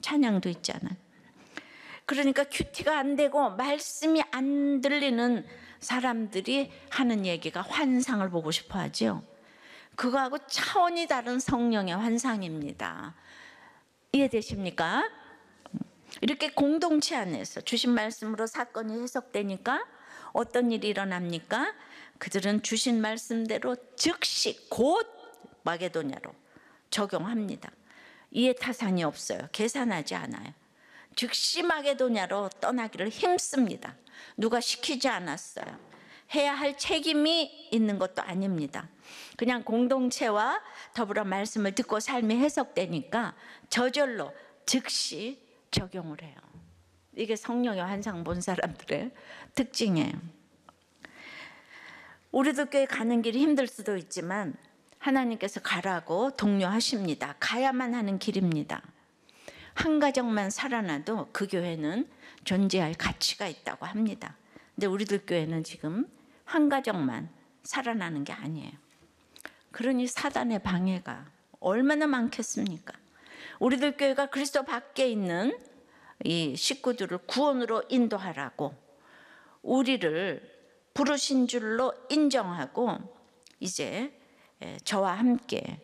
찬양도 있잖아요. 그러니까 큐티가 안 되고 말씀이 안 들리는 사람들이 하는 얘기가 환상을 보고 싶어 하죠. 그거하고 차원이 다른 성령의 환상입니다. 이해되십니까? 이렇게 공동체 안에서 주신 말씀으로 사건이 해석되니까 어떤 일이 일어납니까? 그들은 주신 말씀대로 즉시 곧 마게도냐로 적용합니다. 이해 타산이 없어요. 계산하지 않아요. 즉시 마게도냐로 떠나기를 힘씁니다. 누가 시키지 않았어요. 해야 할 책임이 있는 것도 아닙니다. 그냥 공동체와 더불어 말씀을 듣고 삶이 해석되니까 저절로 즉시 적용을 해요. 이게 성령의 환상 본 사람들의 특징이에요. 우리도 꽤 가는 길이 힘들 수도 있지만 하나님께서 가라고 독려하십니다. 가야만 하는 길입니다. 한 가정만 살아나도 그 교회는 존재할 가치가 있다고 합니다. 근데 우리들 교회는 지금 한 가정만 살아나는 게 아니에요. 그러니 사단의 방해가 얼마나 많겠습니까? 우리들 교회가 그리스도 밖에 있는 이 식구들을 구원으로 인도하라고 우리를 부르신 줄로 인정하고 이제 저와 함께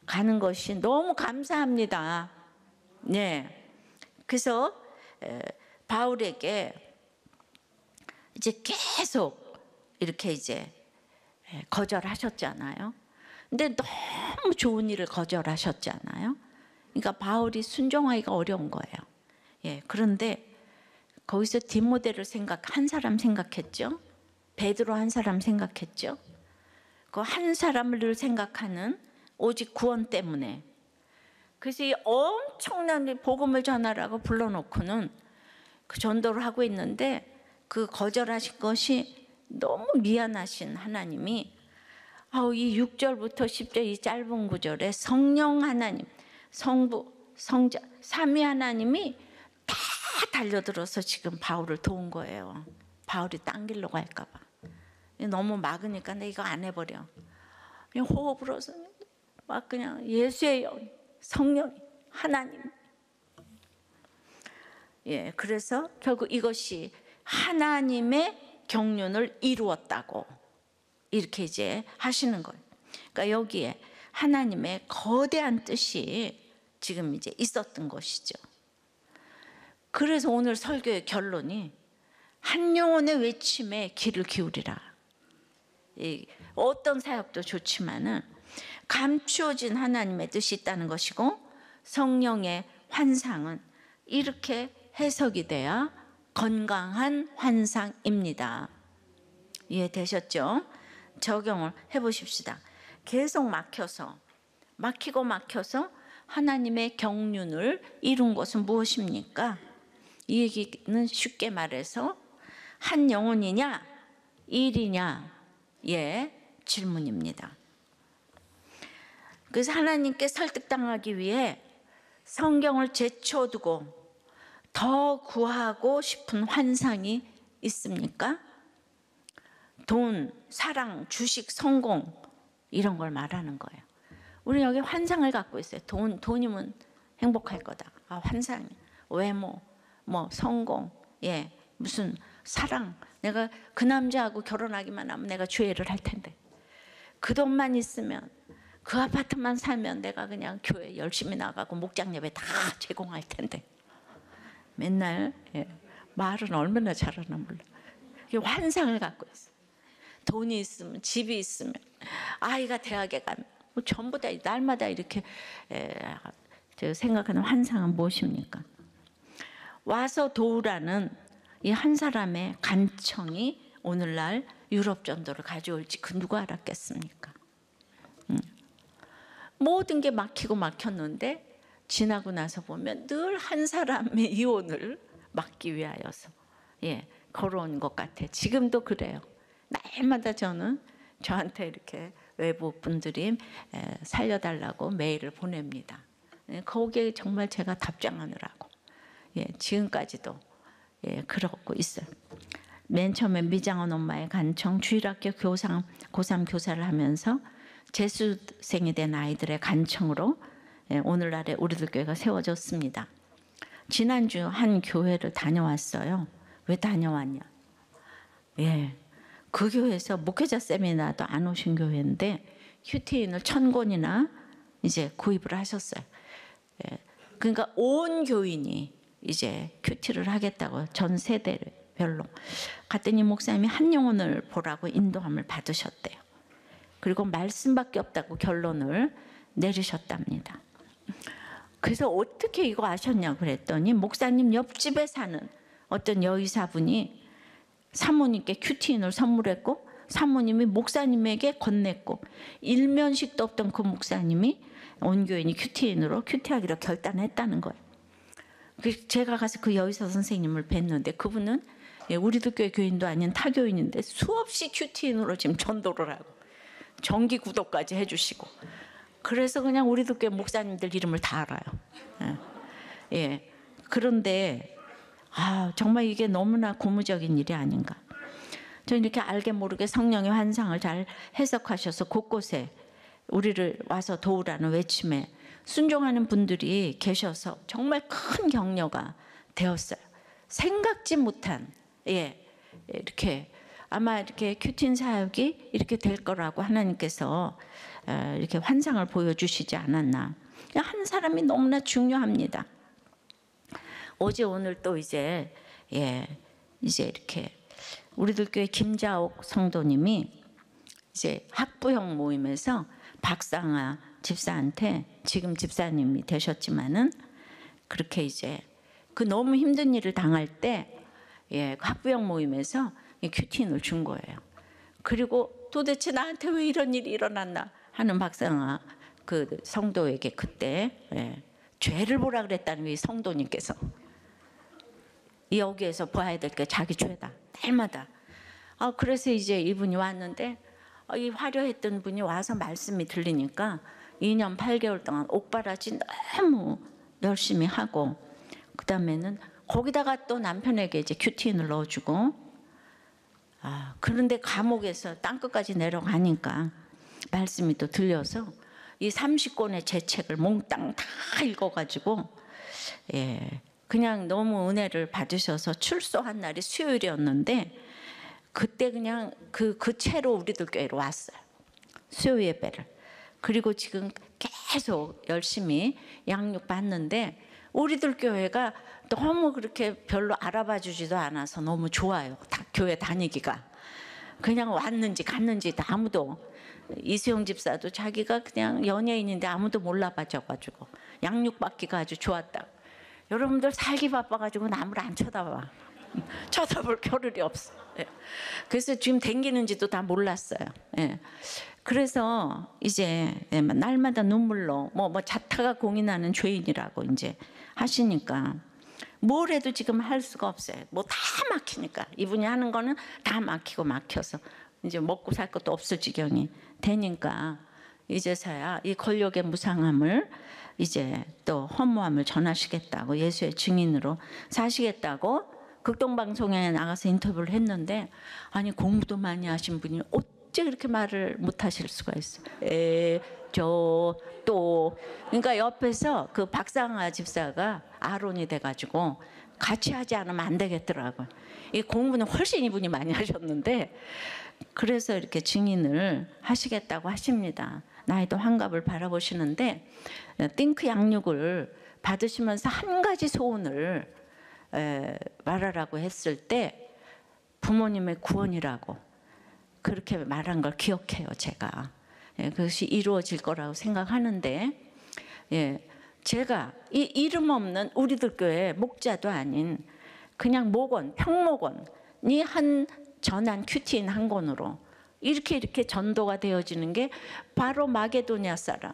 가는 것이 너무 감사합니다. 네. 그래서 바울에게 이제 계속 이렇게 이제 거절하셨잖아요. 근데 너무 좋은 일을 거절하셨잖아요. 그러니까 바울이 순종하기가 어려운 거예요. 예. 그런데 거기서 디모데를 한 사람 생각했죠. 베드로 한 사람 생각했죠. 그 한 사람을 늘 생각하는 오직 구원 때문에. 그래서 이 엄청난 복음을 전하라고 불러놓고는 그 전도를 하고 있는데 그 거절하신 것이 너무 미안하신 하나님이 이 6절부터 10절 이 짧은 구절에 성령 하나님, 성부, 성자, 삼위 하나님이 다 달려들어서 지금 바울을 도운 거예요. 바울이 딴 길로 갈까 봐. 너무 막으니까 내가 이거 안 해버려. 그냥 호흡 불어서 막 그냥 예수의 영, 성령, 하나님. 예, 그래서 결국 이것이 하나님의 경륜을 이루었다고 이렇게 이제 하시는 거예요. 그러니까 여기에 하나님의 거대한 뜻이 지금 이제 있었던 것이죠. 그래서 오늘 설교의 결론이 한 영혼의 외침에 귀를 기울이라. 어떤 사역도 좋지만은 감추어진 하나님의 뜻이 있다는 것이고 성령의 환상은 이렇게 해석이 돼야 건강한 환상입니다. 이해되셨죠? 적용을 해보십시다. 계속 막혀서 하나님의 경륜을 이룬 것은 무엇입니까? 이 얘기는 쉽게 말해서 한 영혼이냐 일이냐 질문입니다. 그래서 하나님께 설득당하기 위해 성경을 제쳐두고 더 구하고 싶은 환상이 있습니까? 돈, 사랑, 주식, 성공 이런 걸 말하는 거예요. 우리 여기 환상을 갖고 있어요. 돈이면 행복할 거다. 아, 환상, 외모, 뭐 성공, 예, 무슨 사랑. 내가 그 남자하고 결혼하기만 하면 내가 주애를 할 텐데. 그 돈만 있으면, 그 아파트만 살면 내가 그냥 교회 열심히 나가고 목장 예배 다 제공할 텐데. 맨날 예, 말은 얼마나 잘하나 몰라. 환상을 갖고 있어요. 돈이 있으면, 집이 있으면, 아이가 대학에 가면 뭐 전부 다 날마다 이렇게 생각하는 환상은 무엇입니까? 와서 도우라는 이 한 사람의 간청이 오늘날 유럽 전도를 가져올지 그 누가 알았겠습니까? 모든 게 막히고 막혔는데 지나고 나서 보면 늘 한 사람의 이혼을 막기 위하여서 예, 걸어온 것 같아요. 지금도 그래요. 날마다 저한테 이렇게 외부 분들이 살려달라고 메일을 보냅니다. 거기에 정말 제가 답장하느라고 예, 지금까지도 예, 그러고 있어요. 맨 처음에 미장원 엄마의 간청, 주일학교 고3 교사를 하면서 재수생이 된 아이들의 간청으로 예, 오늘날의 우리들 교회가 세워졌습니다. 지난주 한 교회를 다녀왔어요. 왜 다녀왔냐? 예, 그 교회에서 목회자 세미나도 안 오신 교회인데 큐티인을 1000권이나 이제 구입을 하셨어요. 예, 그러니까 온 교인이 이제 큐티를 하겠다고 전 세대별로 갔더니 목사님이 한 영혼을 보라고 인도함을 받으셨대요. 그리고 말씀밖에 없다고 결론을 내리셨답니다. 그래서 어떻게 이거 아셨냐고 그랬더니 목사님 옆집에 사는 어떤 여의사분이 사모님께 큐티인을 선물했고 사모님이 목사님에게 건넸고 일면식도 없던 그 목사님이 온 교인이 큐티인으로 큐티하기로 결단했다는 거예요. 제가 가서 그 여의사 선생님을 뵀는데 그분은 우리도 교회 교인도 아닌 타교인인데 수없이 큐티인으로 지금 전도를 하고 정기 구독까지 해주시고 그래서 그냥 우리도 교회 목사님들 이름을 다 알아요. 예. 그런데 정말 이게 너무나 고무적인 일이 아닌가. 저는 이렇게 알게 모르게 성령의 환상을 잘 해석하셔서 곳곳에 우리를 와서 도우라는 외침에 순종하는 분들이 계셔서 정말 큰 격려가 되었어요. 생각지 못한 이렇게 아마 이렇게 큐티인 사역이 이렇게 될 거라고 하나님께서 이렇게 환상을 보여주시지 않았나. 한 사람이 너무나 중요합니다. 어제 오늘 또 이제 이렇게 우리들 교회 김자옥 성도님이 이제 학부형 모임에서 박상아 집사한테 지금 집사님이 되셨지만은 그렇게 이제 그 너무 힘든 일을 당할 때 학부형 모임에서 큐티인을 준 거예요. 그리고 도대체 나한테 왜 이런 일이 일어났나 하는 박상아 그 성도에게 그때 죄를 보라 그랬다는 이 성도님께서 여기에서 봐야 될 게 자기 죄다 날마다. 그래서 이제 이분이 왔는데 이 화려했던 분이 와서 말씀이 들리니까 2년 8개월 동안 옥바라지 너무 열심히 하고 그 다음에는 거기다가 또 남편에게 이제 큐티인을 넣어주고 그런데 감옥에서 땅끝까지 내려가니까 말씀이 또 들려서 이 30권의 제 책을 몽땅 다 읽어가지고 그냥 너무 은혜를 받으셔서 출소한 날이 수요일이었는데 그때 그냥 그 채로 우리들 교회로 왔어요. 수요 예배를. 그리고 지금 계속 열심히 양육 받는데 우리들 교회가 너무 그렇게 별로 알아봐 주지도 않아서 너무 좋아요. 교회 다니기가. 그냥 왔는지 갔는지 아무도. 이수영 집사도 자기가 그냥 연예인인데 아무도 몰라봐줘가지고 양육받기가 아주 좋았다. 여러분들 살기 바빠가지고 남을 안 쳐다봐. 쳐다볼 겨를이 없어. 그래서 지금 댕기는지도 다 몰랐어요. 그래서 이제 날마다 눈물로 뭐 자타가 공인하는 죄인이라고 이제 하시니까 뭘 해도 지금 할 수가 없어요. 뭐 다 막히니까 이분이 하는 거는 다 막히고 막혀서 이제 먹고 살 것도 없을 지경이 되니까 이제서야 이 권력의 무상함을 이제 또 허무함을 전하시겠다고 예수의 증인으로 사시겠다고 극동방송에 나가서 인터뷰를 했는데 아니 공부도 많이 하신 분이 어째 그렇게 말을 못 하실 수가 있어. 또 그러니까 옆에서 그 박상아 집사가 아론이 돼가지고 같이 하지 않으면 안 되겠더라고요. 이 공부는 훨씬 이분이 많이 하셨는데 그래서 이렇게 증인을 하시겠다고 하십니다. 나이도 환갑을 바라보시는데 띵크 양육을 받으시면서 한 가지 소원을 말하라고 했을 때 부모님의 구원이라고 그렇게 말한 걸 기억해요. 제가 그것이 이루어질 거라고 생각하는데 제가 이 이름 없는 우리들 교회 목자도 아닌 그냥 목원, 평목원이 한 전한 큐티인 한 권으로 이렇게 전도가 되어지는 게 바로 마게도냐 사람.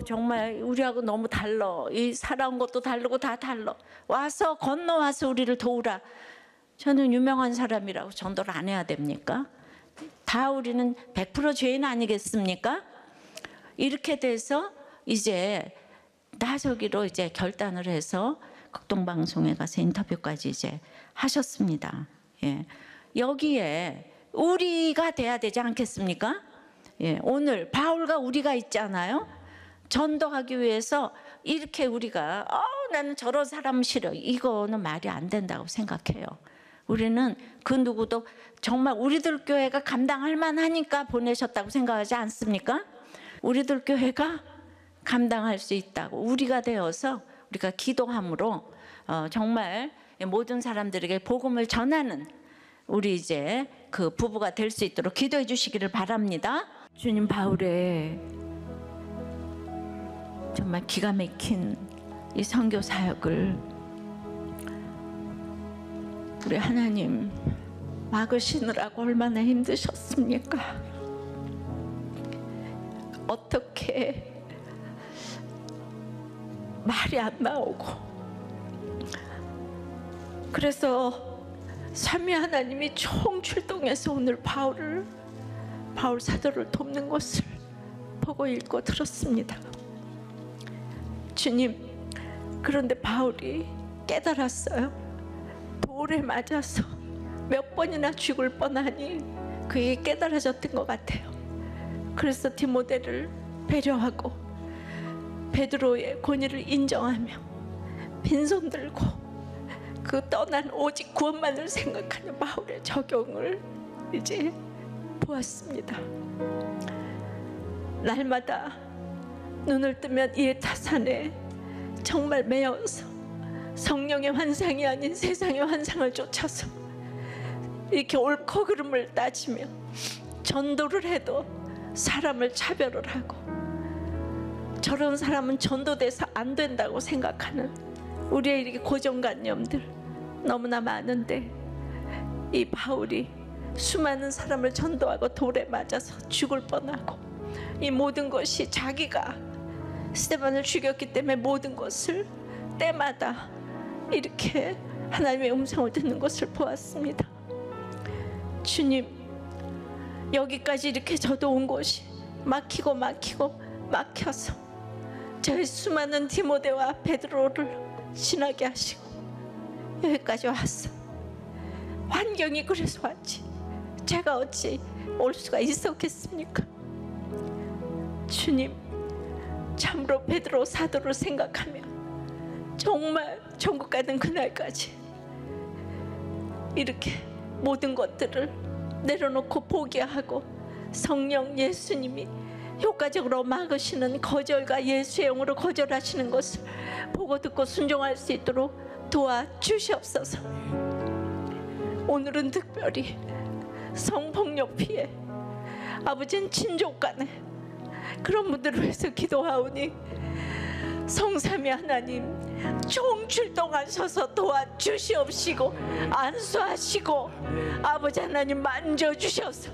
정말 우리하고 너무 달라. 이 살아온 것도 다르고 다 달라. 와서 건너와서 우리를 도우라. 저는 유명한 사람이라고 전도를 안 해야 됩니까? 다 우리는 100% 죄인 아니겠습니까? 이렇게 돼서 이제 나서기로 이제 결단을 해서 극동방송에 가서 인터뷰까지 이제 하셨습니다. 여기에 우리가 돼야 되지 않겠습니까? 오늘 바울과 우리가 있잖아요. 전도하기 위해서 이렇게 우리가 나는 저런 사람 싫어. 이거는 말이 안 된다고 생각해요. 우리는 그 누구도 정말 우리들 교회가 감당할 만하니까 보내셨다고 생각하지 않습니까? 우리들 교회가 감당할 수 있다고 우리가 되어서 우리가 기도함으로 정말 모든 사람들에게 복음을 전하는 우리 이제 그 부부가 될 수 있도록 기도해 주시기를 바랍니다. 주님 바울의 정말 기가 막힌 이 선교 사역을 우리 하나님 막으시느라고 얼마나 힘드셨습니까? 어떻게 말이 안 나오고 그래서 삼위 하나님이 총출동해서 오늘 바울 사도를 돕는 것을 보고 읽고 들었습니다. 주님, 그런데 바울이 깨달았어요. 돌에 맞아서 몇 번이나 죽을 뻔하니 그게 깨달아졌던 것 같아요. 그래서 디모데를 배려하고 베드로의 권위를 인정하며 빈손 들고 그 떠난 오직 구원만을 생각하는 바울의 적용을 이제 보았습니다. 날마다 눈을 뜨면 이 타산에 정말 매여서 성령의 환상이 아닌 세상의 환상을 쫓아서 이렇게 옳고 그름을 따지며 전도를 해도 사람을 차별을 하고 저런 사람은 전도돼서 안 된다고 생각하는 우리의 이렇게 고정관념들 너무나 많은데 이 바울이 수많은 사람을 전도하고 돌에 맞아서 죽을 뻔하고 이 모든 것이 자기가 스데반을 죽였기 때문에 모든 것을 때마다 이렇게 하나님의 음성을 듣는 것을 보았습니다. 주님, 여기까지 이렇게 저도 온 곳이 막혀서 저희 수많은 디모데와 베드로를 지나게 하시고 여기까지 왔어. 환경이 그래서 왔지 제가 어찌 올 수가 있었겠습니까? 주님, 참으로 베드로 사도를 생각하며 정말 천국 가는 그날까지 이렇게 모든 것들을 내려놓고 포기하고 성령 예수님이 효과적으로 막으시는 거절과 예수의 영으로 거절하시는 것을 보고 듣고 순종할 수 있도록 도와주시옵소서. 오늘은 특별히 성폭력 피해 아버지는 친족 간에 그런 분들을 위해서 기도하오니 성삼위 하나님 총출동하셔서 도와주시옵시고 안수하시고 아버지 하나님 만져주셔서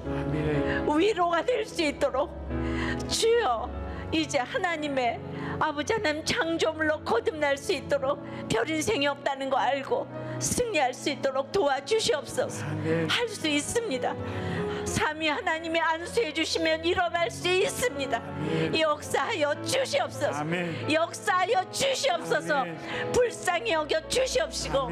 위로가 될 수 있도록 주여 이제 하나님의 아버지 하나님 창조물로 거듭날 수 있도록 별 인생이 없다는 거 알고 승리할 수 있도록 도와주시옵소서. 할 수 있습니다. 삼위 하나님이 안수해 주시면 일어날 수 있습니다. 역사하여 주시옵소서. 역사하여 주시옵소서. 불쌍히 여겨 주시옵시고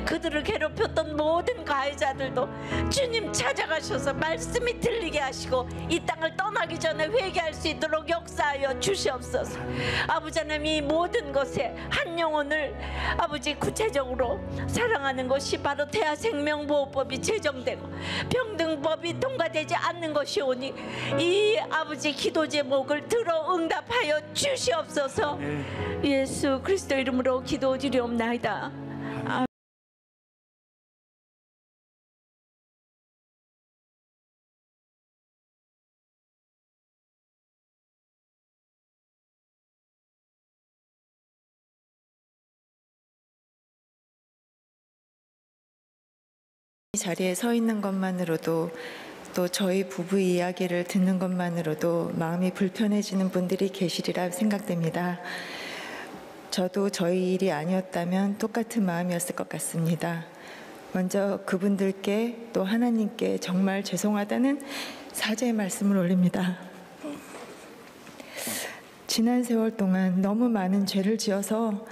그들을 괴롭혔던 모든 가해자들도 주님 찾아가셔서 말씀이 들리게 하시고 이 땅을 떠나기 전에 회개할 수 있도록 역사하여 주시옵소서. 아버지 하나님, 이 모든 것에 한 영혼을 아버지 구체적으로 사랑하는 것이 바로 대하생명보호법이 제정되고 평등법이 통과되지 않는 것이오니 이 아버지 기도 제목을 들어 응답하여 주시옵소서. 예수 그리스도 이름으로 기도드리옵나이다. 이 자리에 서 있는 것만으로도, 또 저희 부부 이야기를 듣는 것만으로도 마음이 불편해지는 분들이 계시리라 생각됩니다. 저도 저희 일이 아니었다면 똑같은 마음이었을 것 같습니다. 먼저 그분들께 또 하나님께 정말 죄송하다는 사죄의 말씀을 올립니다. 지난 세월 동안 너무 많은 죄를 지어서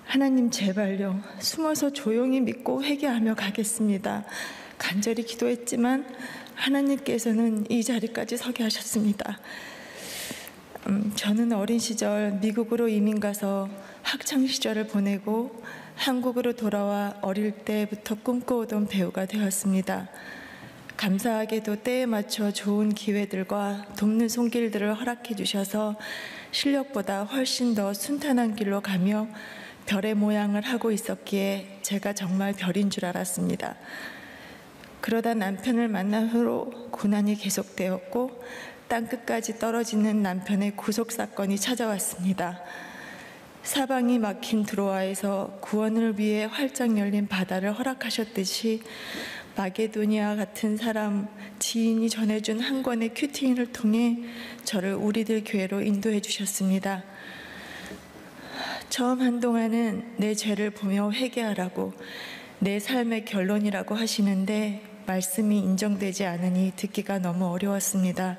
하나님 제발요, 숨어서 조용히 믿고 회개하며 가겠습니다. 간절히 기도했지만 하나님께서는 이 자리까지 서게 하셨습니다. 저는 어린 시절 미국으로 이민 가서 학창 시절을 보내고 한국으로 돌아와 어릴 때부터 꿈꿔오던 배우가 되었습니다. 감사하게도 때에 맞춰 좋은 기회들과 돕는 손길들을 허락해 주셔서 실력보다 훨씬 더 순탄한 길로 가며 별의 모양을 하고 있었기에 제가 정말 별인 줄 알았습니다. 그러다 남편을 만난 후로 고난이 계속되었고 땅끝까지 떨어지는 남편의 구속사건이 찾아왔습니다. 사방이 막힌 드로아에서 구원을 위해 활짝 열린 바다를 허락하셨듯이 마게도니아 같은 사람 지인이 전해준 한 권의 큐티인을 통해 저를 우리들 교회로 인도해 주셨습니다. 처음 한동안은 내 죄를 보며 회개하라고, 내 삶의 결론이라고 하시는데 말씀이 인정되지 않으니 듣기가 너무 어려웠습니다.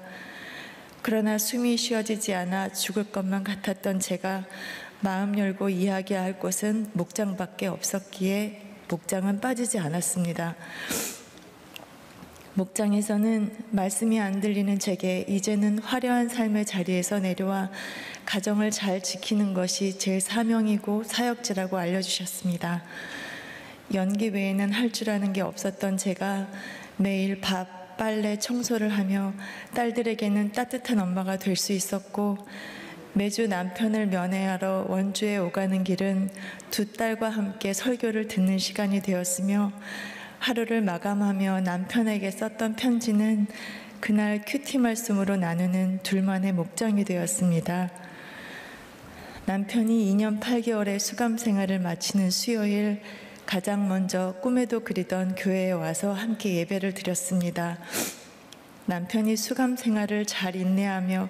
그러나 숨이 쉬어지지 않아 죽을 것만 같았던 제가 마음 열고 이야기할 곳은 목장밖에 없었기에 목장은 빠지지 않았습니다. 목장에서는 말씀이 안 들리는 제게 이제는 화려한 삶의 자리에서 내려와 가정을 잘 지키는 것이 제 사명이고 사역지라고 알려주셨습니다. 연기 외에는 할 줄 아는 게 없었던 제가 매일 밥, 빨래, 청소를 하며 딸들에게는 따뜻한 엄마가 될 수 있었고, 매주 남편을 면회하러 원주에 오가는 길은 두 딸과 함께 설교를 듣는 시간이 되었으며, 하루를 마감하며 남편에게 썼던 편지는 그날 큐티 말씀으로 나누는 둘만의 목장이 되었습니다. 남편이 2년 8개월의 수감 생활을 마치는 수요일, 가장 먼저 꿈에도 그리던 교회에 와서 함께 예배를 드렸습니다. 남편이 수감 생활을 잘 인내하며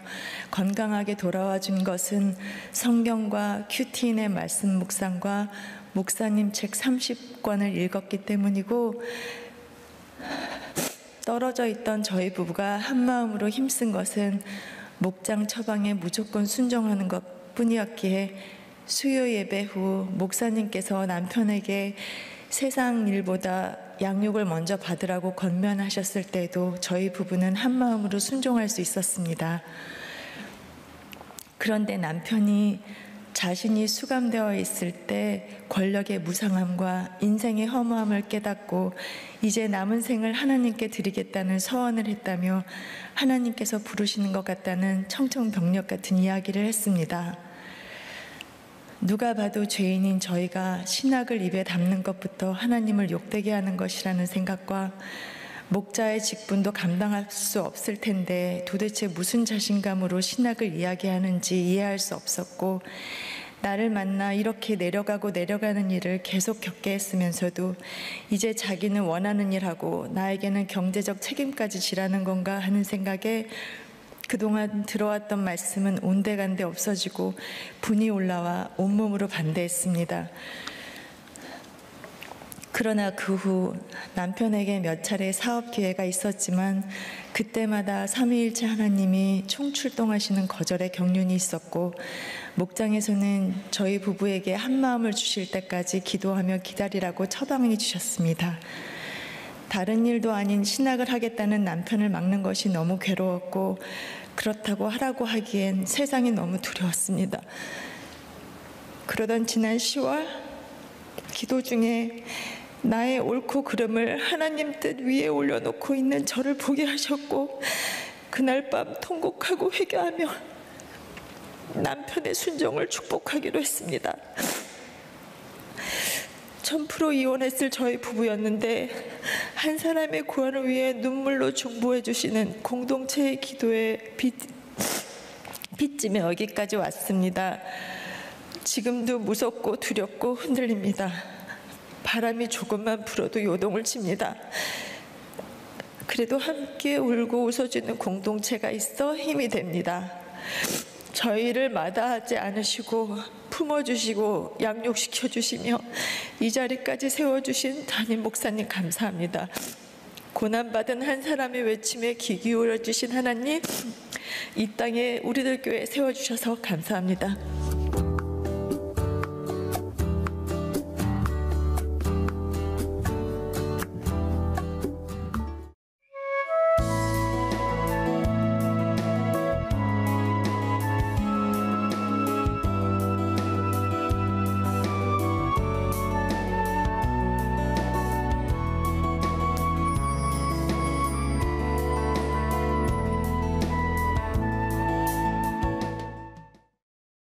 건강하게 돌아와 준 것은 성경과 큐티인의 말씀 묵상과 목사님 책 30권을 읽었기 때문이고, 떨어져 있던 저희 부부가 한마음으로 힘쓴 것은 목장 처방에 무조건 순종하는 것 뿐이었기에, 수요 예배 후 목사님께서 남편에게 세상 일보다 양육을 먼저 받으라고 권면하셨을 때도 저희 부부는 한마음으로 순종할 수 있었습니다. 그런데 남편이 자신이 수감되어 있을 때 권력의 무상함과 인생의 허무함을 깨닫고 이제 남은 생을 하나님께 드리겠다는 서원을 했다며 하나님께서 부르시는 것 같다는 청천벽력 같은 이야기를 했습니다. 누가 봐도 죄인인 저희가 신학을 입에 담는 것부터 하나님을 욕되게 하는 것이라는 생각과 목자의 직분도 감당할 수 없을 텐데 도대체 무슨 자신감으로 신학을 이야기하는지 이해할 수 없었고, 나를 만나 이렇게 내려가고 내려가는 일을 계속 겪게 했으면서도 이제 자기는 원하는 일하고 나에게는 경제적 책임까지 지라는 건가 하는 생각에 그동안 들어왔던 말씀은 온데간데 없어지고 분이 올라와 온몸으로 반대했습니다. 그러나 그 후 남편에게 몇 차례 사업 기회가 있었지만 그때마다 삼위일체 하나님이 총출동하시는 거절의 경륜이 있었고, 목장에서는 저희 부부에게 한 마음을 주실 때까지 기도하며 기다리라고 처방을 주셨습니다. 다른 일도 아닌 신학을 하겠다는 남편을 막는 것이 너무 괴로웠고, 그렇다고 하라고 하기엔 세상이 너무 두려웠습니다. 그러던 지난 10월 기도 중에 나의 옳고 그름을 하나님 뜻 위에 올려놓고 있는 저를 보게 하셨고, 그날 밤 통곡하고 회개하며 남편의 순종을 축복하기로 했습니다. 1000% 이혼했을 저희 부부였는데 한 사람의 구원을 위해 눈물로 중보해 주시는 공동체의 기도에 빚짐에 여기까지 왔습니다. 지금도 무섭고 두렵고 흔들립니다. 바람이 조금만 불어도 요동을 칩니다. 그래도 함께 울고 웃어주는 공동체가 있어 힘이 됩니다. 저희를 마다하지 않으시고 품어주시고 양육시켜주시며 이 자리까지 세워주신 담임 목사님 감사합니다. 고난받은 한 사람의 외침에 귀 기울여주신 하나님, 이 땅에 우리들 교회 세워주셔서 감사합니다.